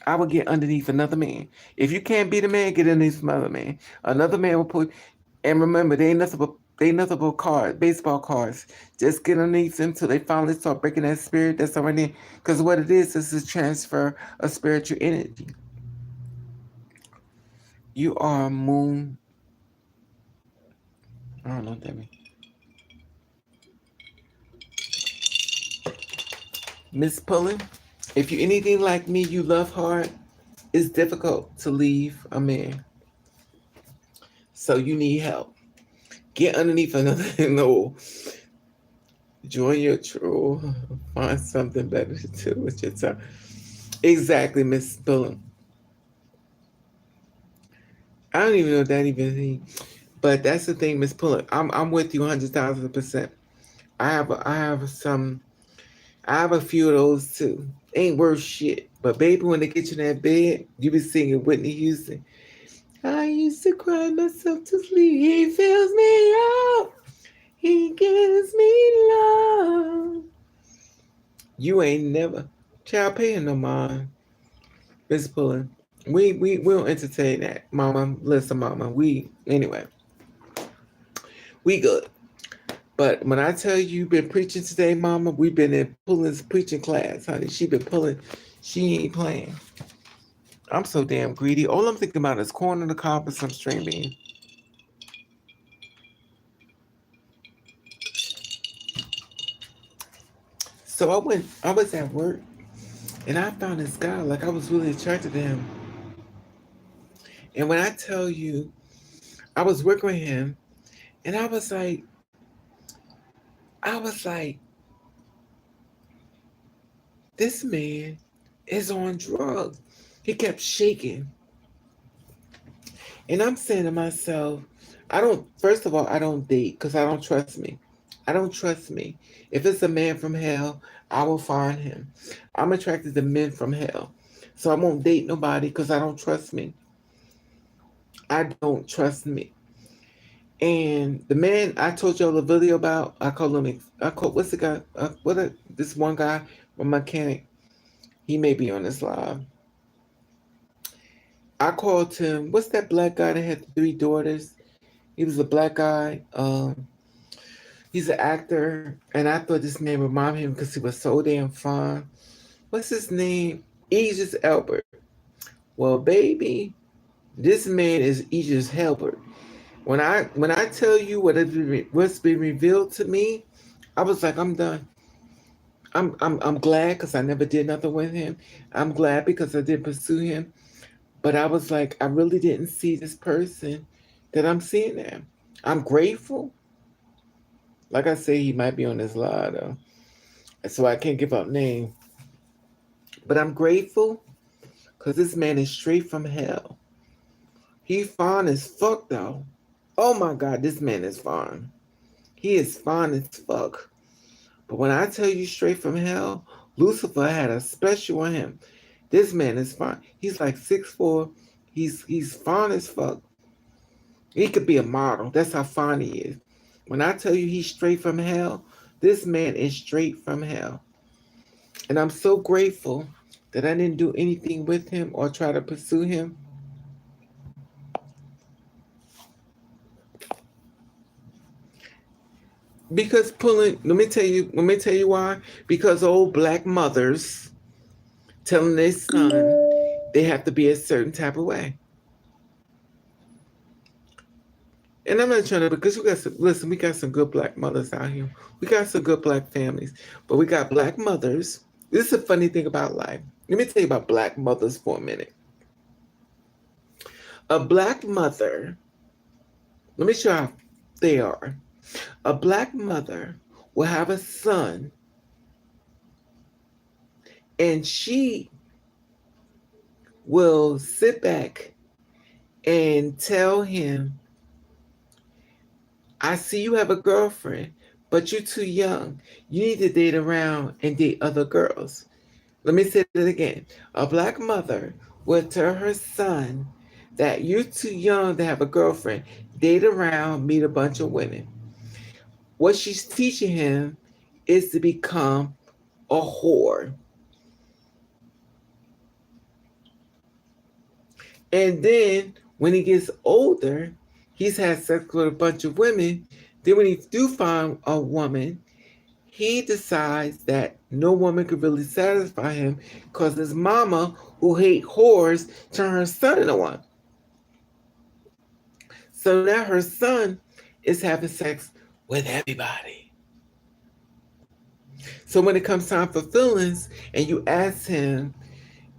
I will get underneath another man. If you can't beat a man, get underneath another man. Another man will put. And remember, they ain't nothing but cards, baseball cards. Just get underneath them till they finally start breaking that spirit that's already. Because what it is a transfer of spiritual energy. You are a moon. I don't know what that means. Miss Pullen, if you're anything like me, you love hard. It's difficult to leave a man. So you need help. Get underneath another. No. Join your troll. Find something better to do with your time. Exactly, Miss Pullen. I don't even know what that even means. But that's the thing, Miss Pullen. I'm with you 100,000%. I have a few of those too. Ain't worth shit. But baby, when they get you in that bed, you be singing Whitney Houston. I used to cry myself to sleep. He fills me up. He gives me love. You ain't never. Child paying no mind. Miss Pullen. We don't entertain that, Mama. Listen, Mama. Anyway. We good. But when I tell you been preaching today, Mama, we've been in Pullen's preaching class, honey. She been pulling. She ain't playing. I'm so damn greedy. All I'm thinking about is corn on the cob and some string bean. So I was at work and I found this guy, like I was really attracted to him. And when I tell you, I was working with him and I was like, this man is on drugs. He kept shaking. And I'm saying to myself, first of all, I don't date because I don't trust me. I don't trust me. If it's a man from hell, I will find him. I'm attracted to men from hell. So I won't date nobody because I don't trust me. I don't trust me. And the man I told y'all the video about, what's the guy? This one guy, a mechanic. He may be on this live. I called him. What's that black guy that had 3 daughters? He was a black guy. He's an actor, and I thought this name reminded him because he was so damn fine. What's his name? Aegis Albert. Well, baby, this man is Aegis Albert. When I tell you what's been revealed to me, I was like, I'm done. I'm glad because I never did nothing with him. I'm glad because I didn't pursue him. But I was like, I really didn't see this person that I'm seeing now. I'm grateful. Like I say, he might be on this live though, so I can't give up name. But I'm grateful because this man is straight from hell. He fine as fuck though. Oh my God, this man is fine. He is fine as fuck. But when I tell you straight from hell, Lucifer had a special on him. This man is fine. He's like 6'4", He's fine as fuck. He could be a model. That's how fine he is. When I tell you he's straight from hell, this man is straight from hell. And I'm so grateful that I didn't do anything with him or try to pursue him. Because pulling, let me tell you why. Because old black mothers telling their son they have to be a certain type of way. And I'm not trying to, because we got some, listen, we got some good black mothers out here. We got some good black families, but we got black mothers. This is a funny thing about life. Let me tell you about black mothers for a minute. A black mother, let me show you how they are. A black mother will have a son, and she will sit back and tell him, I see you have a girlfriend, but you're too young. You need to date around and date other girls. Let me say it again. A black mother will tell her son that you're too young to have a girlfriend. Date around, meet a bunch of women. What she's teaching him is to become a whore. And then when he gets older, he's had sex with a bunch of women. Then when he do find a woman, he decides that no woman could really satisfy him because his mama, who hate whores, turned her son into one. So now her son is having sex with everybody. So when it comes time for feelings and you ask him,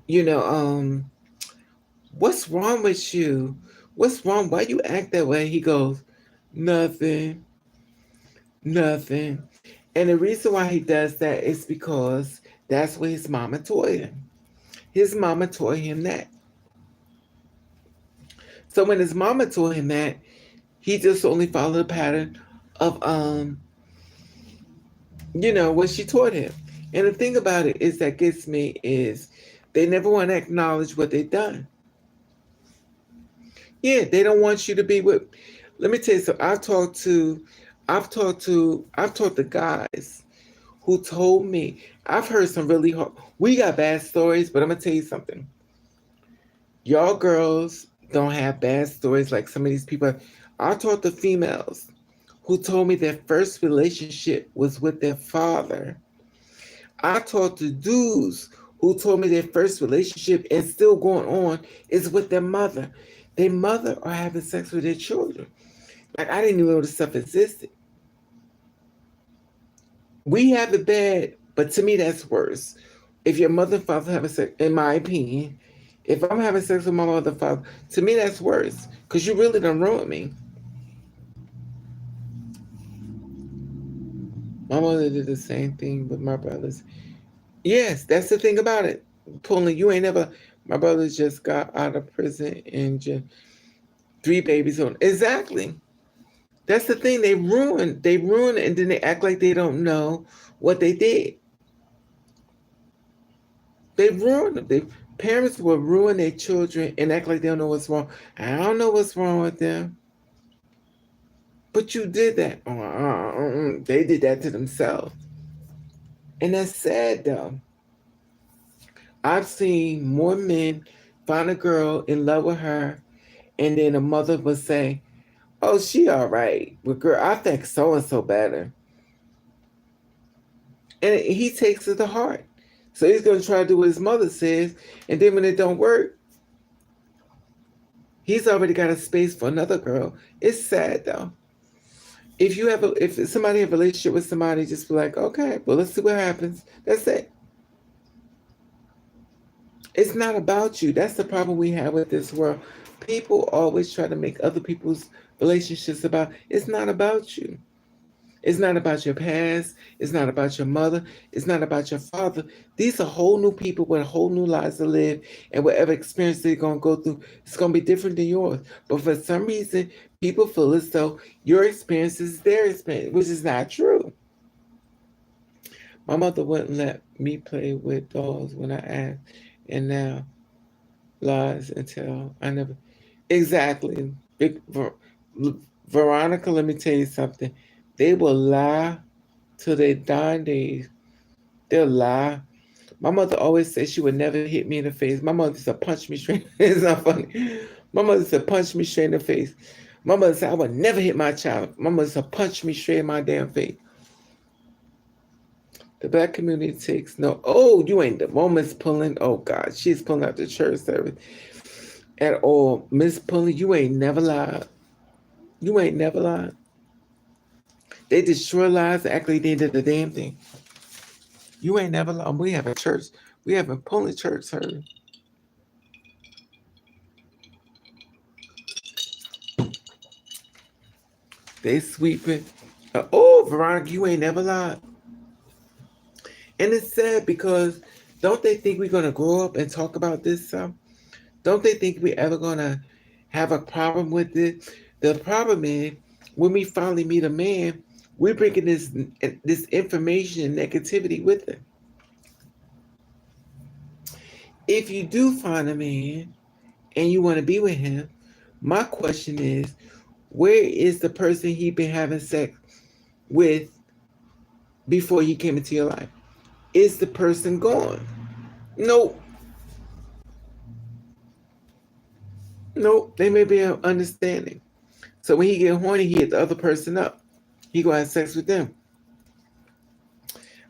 you know, what's wrong with you? What's wrong? Why you act that way? He goes, nothing, nothing. And the reason why he does that is because that's what his mama taught him. His mama taught him that. So when his mama taught him that, he just only followed the pattern of what she taught him. And the thing about it is that gets me is they never want to acknowledge what they've done. Yeah, they don't want you to be with. Let me tell you something. I've talked to guys who told me. I've heard some really hard. We got bad stories, but I'm gonna tell you something. Y'all girls don't have bad stories like some of these people. I talked to females who told me their first relationship was with their father. I talked to dudes who told me their first relationship and still going on is with their mother. Their mother are having sex with their children. Like, I didn't even know this stuff existed. We have it bad, but to me that's worse. If your mother and father having sex, in my opinion, if I'm having sex with my mother and father, to me that's worse. Because you really done ruined me. My mother did the same thing with my brothers. Yes, that's the thing about it. Pulling, you ain't never. My brothers just got out of prison and just 3 babies on. Exactly. That's the thing. They ruin. They ruin it, and then they act like they don't know what they did. They ruin them. They parents will ruin their children and act like they don't know what's wrong. I don't know what's wrong with them. But you did that. They did that to themselves. And that's sad though. I've seen more men find a girl in love with her, and then a mother would say, oh, she all right. But girl, I think so and so better. And he takes it to heart. So he's going to try to do what his mother says. And then when it don't work, he's already got a space for another girl. It's sad though. If somebody have a relationship with somebody, just be like, okay, well, let's see what happens. That's it. It's not about you. That's the problem we have with this world. People always try to make other people's relationships about. It's not about you. It's not about your past. It's not about your mother. It's not about your father. These are whole new people with whole new lives to live, and whatever experience they're going to go through, it's going to be different than yours. But for some reason, people feel as though your experience is their experience, which is not true. My mother wouldn't let me play with dolls when I asked, and now lies and tell. I never. Exactly. Veronica, let me tell you something. They will lie till their dying days. They'll lie. My mother always said she would never hit me in the face. My mother used to punch me straight. It's not funny. My mother used to punch me straight in the face. My mother said I would never hit my child. My mother used to punch me straight in my damn face. The black community takes no. Oh, you ain't the woman's pulling. Oh God, she's pulling out the church service at all. Miss Pulling, you ain't never lied. You ain't never lied. They destroy lives and act like they did the damn thing. You ain't never lied. We have a church. We have a pulling church service. They sweeping. Oh, Veronica, you ain't never lied. And it's sad because don't they think we're gonna grow up and talk about this stuff? Don't they think we're ever gonna have a problem with it? The problem is when we finally meet a man, we're bringing this information and negativity with it. If you do find a man and you want to be with him, my question is, where is the person he been having sex with before he came into your life? Is the person gone? Nope. Nope. They may be an understanding. So when he get horny, he hit the other person up. He gonna have sex with them.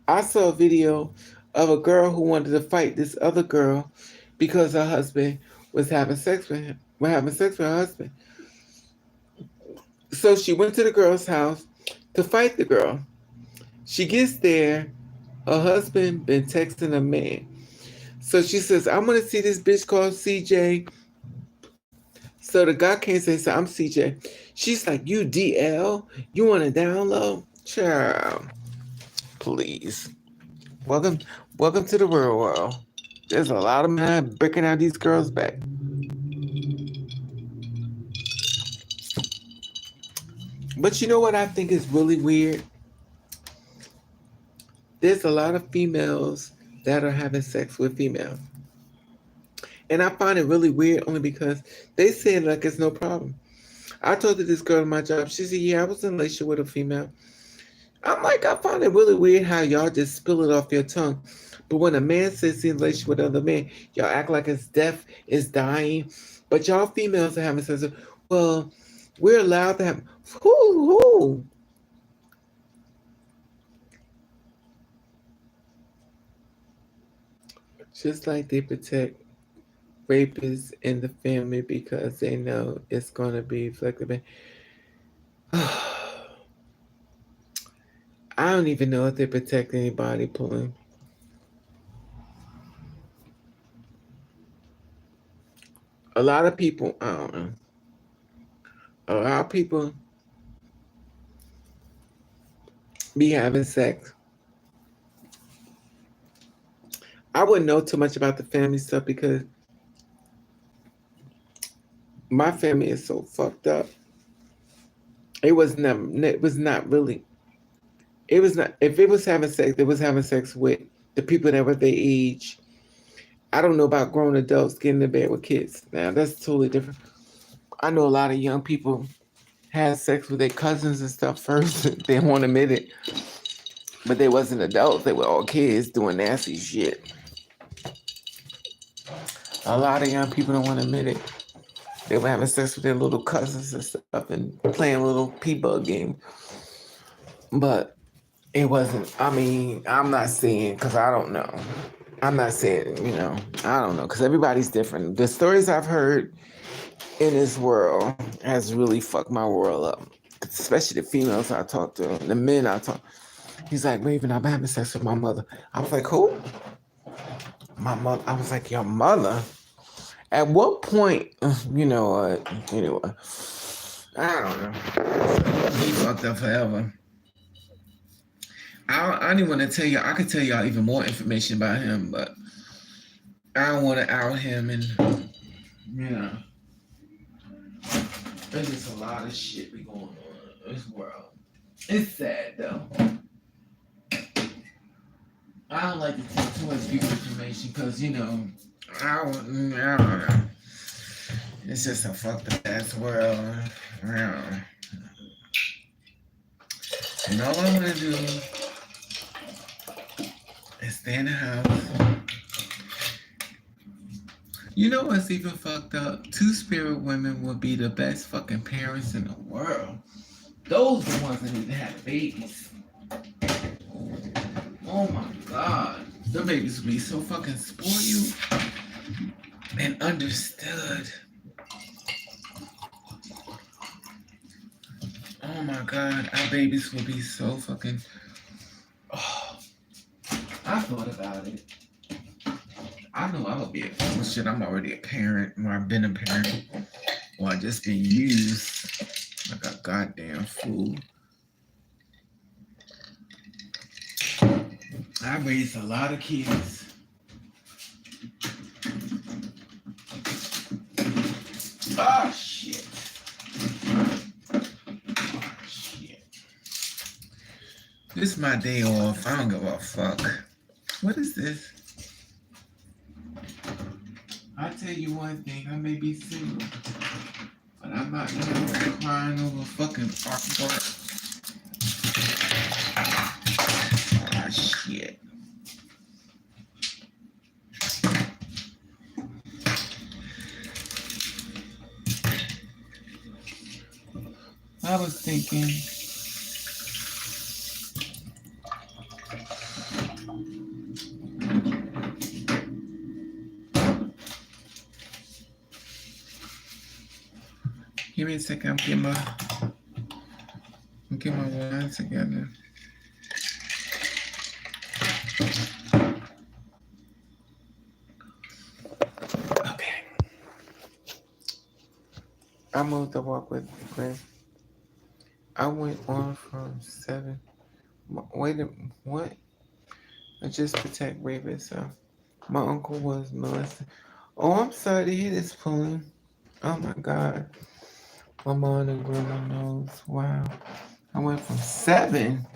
I saw a video of a girl who wanted to fight this other girl because her husband was having sex with him. Was having sex with her husband. So she went to the girl's house to fight the girl. She gets there, her husband been texting a man. So she says, I'm gonna see this bitch called CJ. So the guy can't say, so I'm CJ. She's like, you DL? You wanna download? Child, please. Welcome to the real world. There's a lot of men breaking out these girls' back. But you know what I think is really weird? There's a lot of females that are having sex with females. And I find it really weird only because they say it like it's no problem. I told this girl at my job, she said, yeah, I was in a relationship with a female. I'm like, I find it really weird how y'all just spill it off your tongue. But when a man says he's in a relationship with another man, y'all act like it's death, it's dying. But y'all females are having sex. Well, we're allowed to have. Who? Just like they protect rapists in the family because they know it's going to be flexible. I don't even know if they protect anybody pulling. A lot of people, I don't know. A lot of people be having sex. I wouldn't know too much about the family stuff because my family is so fucked up. It was never. It was not really. It was not. If it was having sex, it was having sex with the people that were their age. I don't know about grown adults getting in bed with kids. Now that's totally different. I know a lot of young people had sex with their cousins and stuff first. They won't admit it, but they wasn't adults. They were all kids doing nasty shit. A lot of young people don't want to admit it. They were having sex with their little cousins and stuff and playing little P-Bug games. But it wasn't, I mean, I'm not saying, because I don't know. I'm not saying, I don't know, because everybody's different. The stories I've heard in this world has really fucked my world up. Especially the females I talk to, the men I talk. He's like, Raven, I'm having sex with my mother. I was like, who? My mother. I was like, your mother? At what point, you know what? Anyway, I don't know. He fucked up forever. I don't even want to tell you. I could tell y'all even more information about him, but I don't want to out him. And there's just a lot of shit be going on in this world. It's sad though. I don't like to take too much people information because, I don't know. It's just a fucked up ass world. And all I want to do is stay in the house. You know what's even fucked up? Two spirit women would be the best fucking parents in the world. Those are the ones that need to have babies. Oh my god. The babies would be so fucking spoiled and understood. Oh my god, our babies will be so fucking. Oh, I thought about it. I know I would be well, shit. I'm already a parent, or I've been a parent, or I just been used like a goddamn fool. I raised a lot of kids. Oh shit. Oh shit. This is my day off. I don't give a fuck. What is this? I tell you one thing, I may be single, but I'm not crying over fucking artwork. Ah, shit. I was thinking, give me a second, I'm getting my wine together. Okay. I moved to walk with Glenn. I went on from 7. Wait a what? I just protect Raven, so my uncle was molested. Oh, I'm sorry to hear this, Pulling. Oh my god. My mom and grandma knows. Wow. I went from 7.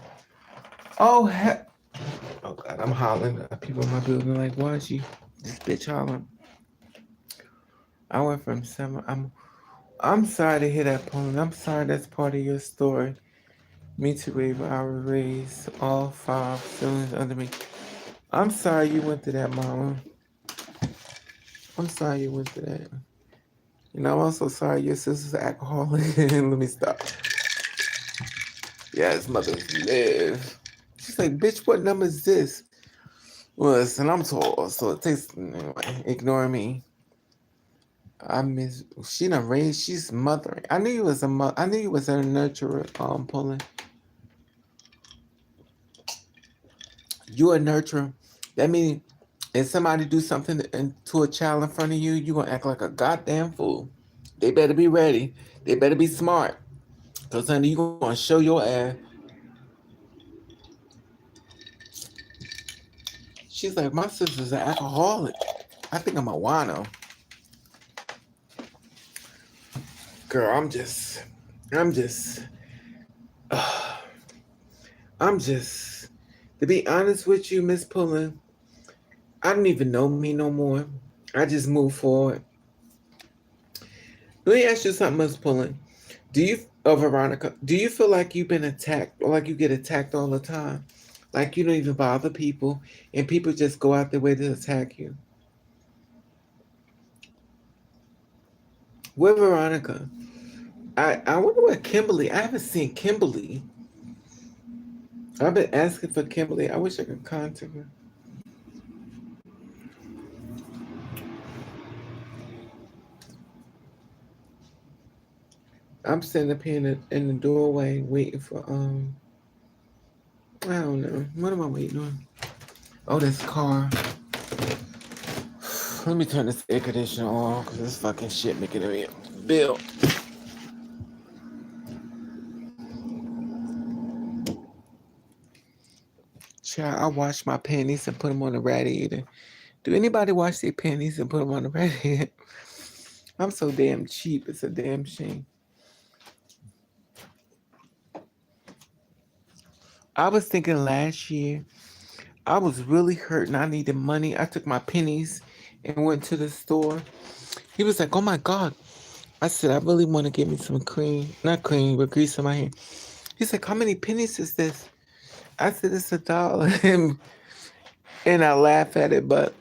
Oh, heck. Oh god, I'm hollering at people in my building like, why is she this bitch hollering? I went from 7. I'm sorry to hear that, Pulling. I'm sorry that's part of your story. Me too, Raven. I was raised all 5 siblings under me. I'm sorry you went through that, Mama. I'm sorry you went through that. I'm also sorry your sister's an alcoholic. Let me stop. Yeah, his mother's live. She's like, bitch, what number is this? Well, listen, I'm tall, so it takes, anyway, ignore me. She done raised, she's mothering. I knew you was I knew you was a nurturer, Pulling. You a nurturer. That means if somebody do something to a child in front of you, you gonna act like a goddamn fool. They better be ready. They better be smart. Because, honey, you gonna show your ass. She's like, my sister's an alcoholic. I think I'm a wino. Girl, uh, to be honest with you, Miss Pullen, I don't even know me no more. I just move forward. Let me ask you something, Miss Pullen. Veronica, do you feel like you've been attacked or like you get attacked all the time? Like you don't even bother people and people just go out their way to attack you? With Veronica, I wonder where Kimberly, I haven't seen Kimberly. I've been asking for Kimberly. I wish I could contact her. I'm sitting up here in the doorway waiting for I don't know. What am I waiting on? Oh, this car. Let me turn this air conditioner on because this fucking shit making me bill. Child, I wash my panties and put them on the radiator. Do anybody wash their panties and put them on the radiator? I'm so damn cheap. It's a damn shame. I was thinking last year I was really hurt and I needed money. I took my pennies and went to the store. He was like, "Oh my God." I said, "I really want to get me some cream. Not cream, but grease in my hair." He's like, "How many pennies is this?" I said, "It's $1." And I laugh at it, but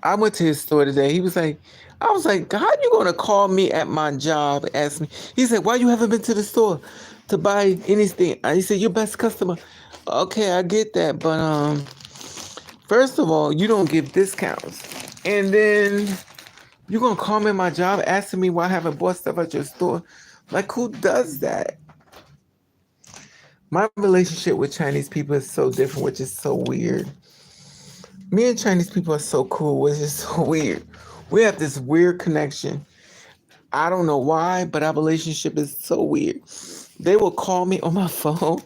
I went to his store today. He was like, I was like, "How you gonna call me at my job?" Ask me. He said, "Why you haven't been to the store to buy anything?" He said, "Your best customer." Okay, I get that, but first of all, you don't give discounts, and then you gonna call me at my job asking me why I haven't bought stuff at your store? Like, who does that? My relationship with Chinese people is so different, which is so weird. Me and Chinese people are so cool, which is so weird. We have this weird connection. I don't know why, but our relationship is so weird. They will call me on my phone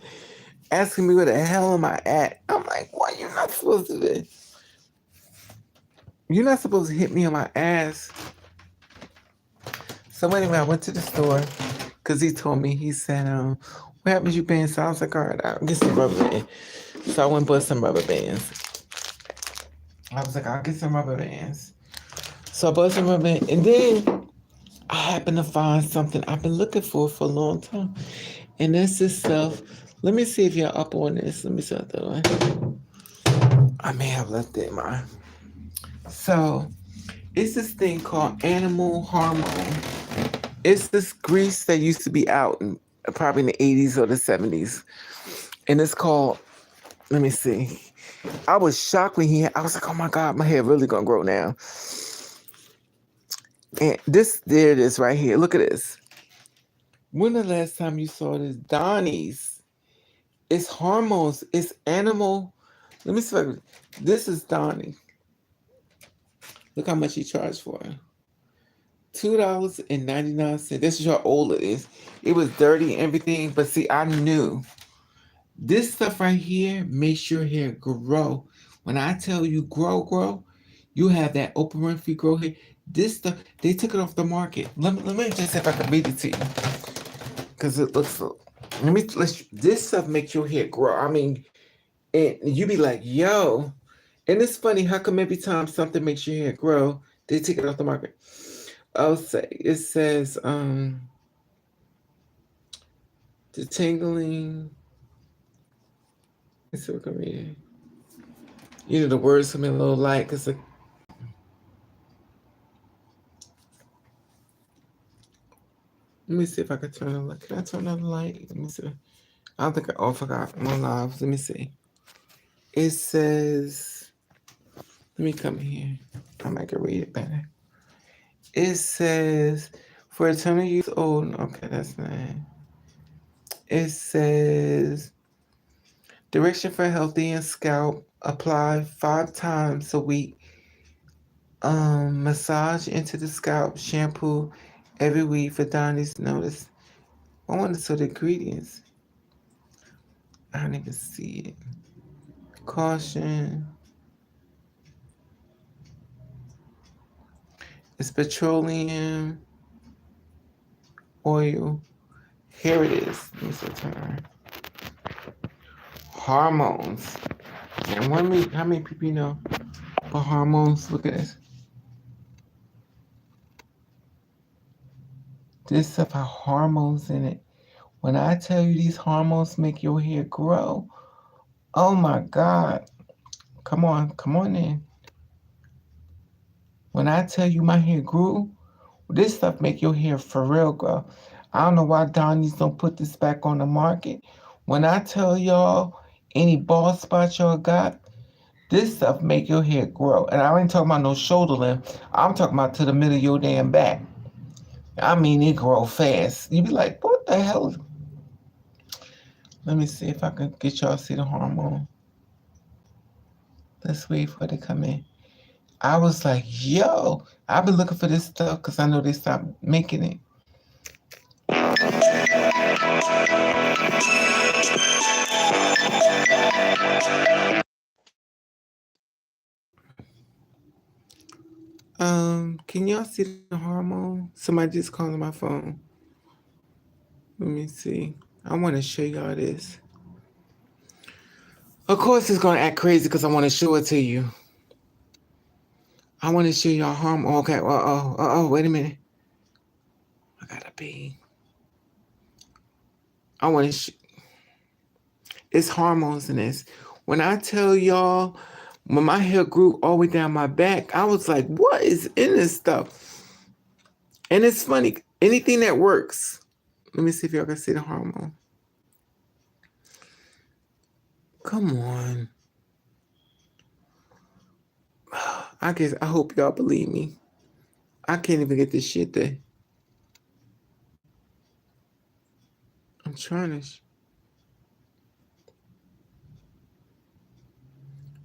asking me where the hell am I at. I'm like, what? You're not supposed to be. You're not supposed to hit me on my ass. So anyway, I went to the store because he told me, he said, what happens you paying? So I was like, all right, I'll get some rubber bands. So I went and bought some rubber bands. I was like, I'll get some rubber bands. So I bought some rubber bands. And then I happened to find something I've been looking for a long time. And that's this stuff. Let me see if you're up on this. Let me start that one. I may have left it in mine. So it's this thing called animal hormone. It's this grease that used to be out in, probably in the 80s or the 70s. And it's called, let me see. I was shocked when I was like, oh my God, my hair really gonna grow now. And there it is right here. Look at this. When the last time you saw this? Donnie's. It's hormones. It's animal. Let me see. This is Donnie. Look how much he charged for it. $2.99. This is how old it is. It was dirty and everything, but see, I knew this stuff right here makes your hair grow. When I tell you grow, you have that Oprah Winfrey grow hair. This stuff, they took it off the market. Let me just see if I can read it to you, because it looks. This stuff makes your hair grow. I mean, and you be like, yo, and it's funny. How come every time something makes your hair grow, they take it off the market? I'll say it says the tingling. Let's see what I can read it. You know the words come in a little light because let me see if I can turn on the light. Can I turn on the light? Let me see. I don't think I forgot my lives. Let me see. It says, let me come here. I might can read it better. It says for eternal use old. Okay, that's not. It says direction for healthy and scalp. Apply 5 times a week. Massage into the scalp. Shampoo every week for Donnie's notice. I want to see the ingredients. I don't even see it. Caution. It's petroleum oil. Here it is. Let me see turn. Hormones. And how many people you know for hormones? Look at this. This stuff has hormones in it. When I tell you these hormones make your hair grow, oh my God. Come on in. When I tell you my hair grew, this stuff make your hair for real grow. I don't know why Donnie's don't put this back on the market. When I tell y'all any bald spots y'all got, this stuff make your hair grow. And I ain't talking about no shoulder length. I'm talking about to the middle of your damn back. I mean, it grow fast. You be like, what the hell? Let me see if I can get y'all to see the hormone. Let's wait for it to come in. I was like, yo, I've been looking for this stuff because I know they stopped making it. Can y'all see the hormone? Somebody just called my phone. Let me see. I want to show y'all this. Of course, it's gonna act crazy because I want to show it to you. I want to show y'all harm. Okay. Wait a minute. I gotta be. I want to. It's hormones in this. When I tell y'all, when my hair grew all the way down my back, I was like, "What is in this stuff?" And it's funny. Anything that works. Let me see if y'all can see the hormone. Come on. I guess I hope y'all believe me. I can't even get this shit there. I'm trying to.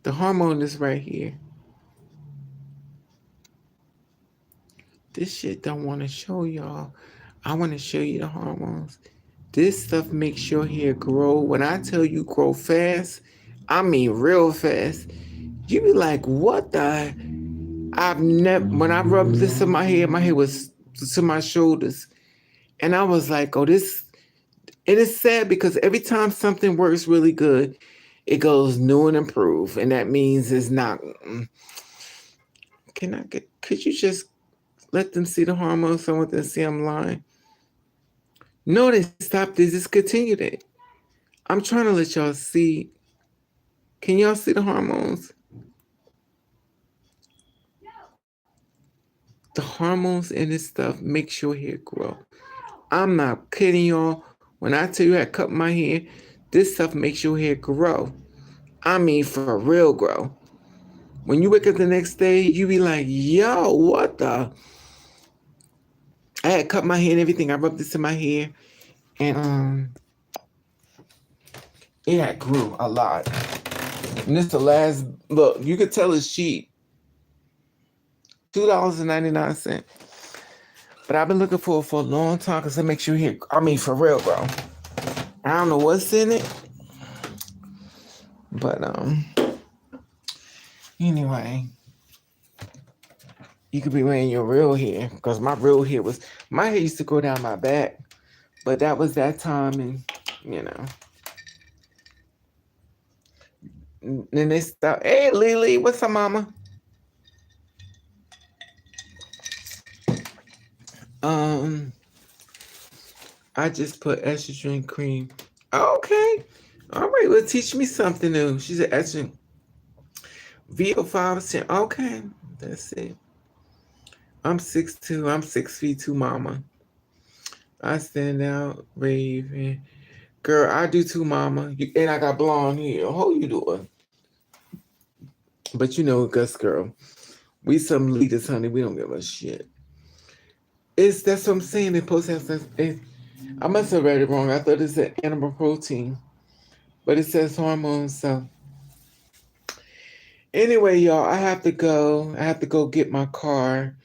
The hormone is right here. This shit don't want to show y'all. I want to show you the hormones. This stuff makes your hair grow. When I tell you grow fast, I mean real fast. You be like, what the? I've never, when I rubbed this in my hair was to my shoulders. And I was like, oh, this, it is sad because every time something works really good, it goes new and improved. And that means it's not, could you just let them see the hormones? So I want them to see I'm lying. No, they stopped. They discontinued it. I'm trying to let y'all see. Can y'all see the hormones? The hormones in this stuff makes your hair grow. I'm not kidding y'all. When I tell you I cut my hair, this stuff makes your hair grow. I mean, for real grow. When you wake up the next day, you be like, yo, what the? I had cut my hair and everything. I rubbed this in my hair. And it had grew a lot. And this the last, look, you could tell it's cheap. $2.99. But I've been looking for it for a long time because it makes your hair, I mean, for real, bro. I don't know what's in it. But, anyway. You could be wearing your real hair because my real hair was, my hair used to go down my back. But that was that time and, you know. And then they stopped. Hey, Lily, what's up, mama? I just put estrogen cream. Okay. All right. Well, teach me something new. She said estrogen. VO5. Okay. That's it. I'm 6'2". I'm 6'2", mama. I stand out, rave, and girl, I do too, mama. And I got blonde hair. How you doing? But you know, Gus girl, we some leaders, honey. We don't give a shit. That's what I'm saying. They post have I must have read it wrong. I thought it said animal protein, but it says hormones. So anyway, y'all, I have to go. I have to go get my car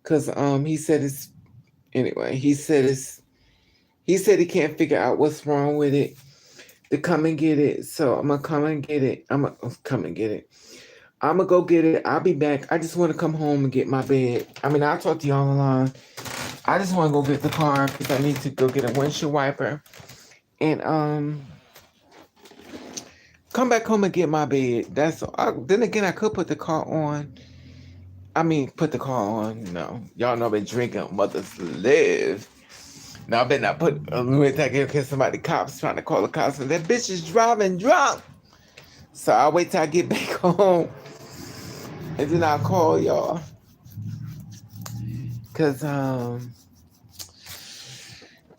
because he said it's anyway. He said he can't figure out what's wrong with it to come and get it. So I'm gonna come and get it. I'm gonna come and get it. I'm gonna go get it. I'll be back. I just want to come home and get my bed. I mean, I'll talk to y'all online. I just want to go get the car because I need to go get a windshield wiper and come back home and get my bed. Then again, I could put the car on. I mean, put the car on. No, y'all know I've been drinking. Mothers live. Now I better not put. Wait till I get somebody cops trying to call the cops. And that bitch is driving drunk. So I'll wait till I get back home, and then I'll call y'all. Cause I'm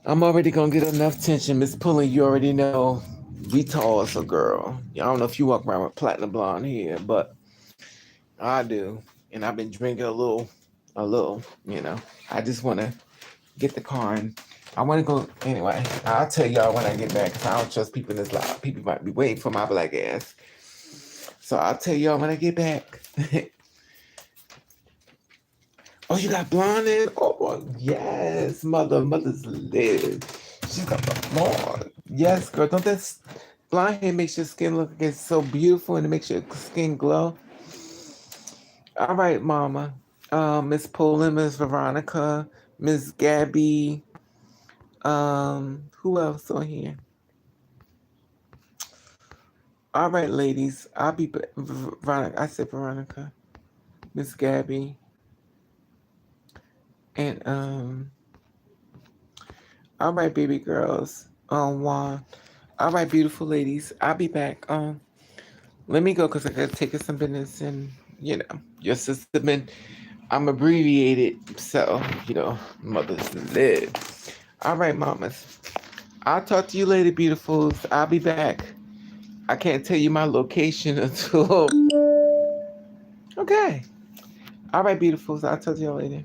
already gonna get enough tension. Miss Pullen, you already know. We tall as a girl. I don't know if you walk around with platinum blonde hair, but I do. And I've been drinking a little, you know. I just want to get the car and I want to go. Anyway, I'll tell y'all when I get back because I don't trust people in this live. People might be waiting for my black ass. So I'll tell y'all when I get back. Oh, you got blonde in? Oh, yes. Mothers live. She's got the blonde. Yes, girl. Don't that blonde hair makes your skin look like it's so beautiful and it makes your skin glow? All right, mama. Miss Poland, Miss Veronica, Miss Gabby. Who else on here? All right, ladies. I'll be Veronica. I said Veronica, Miss Gabby, and all right, baby girls. Juan. All right, beautiful ladies. I'll be back. Let me go because I gotta take care of some business, and your system, and I'm abbreviated, so mothers live. All right, mamas. I'll talk to you later, beautifuls. I'll be back. I can't tell you my location until. Okay. All right, beautifuls. I'll talk to you later.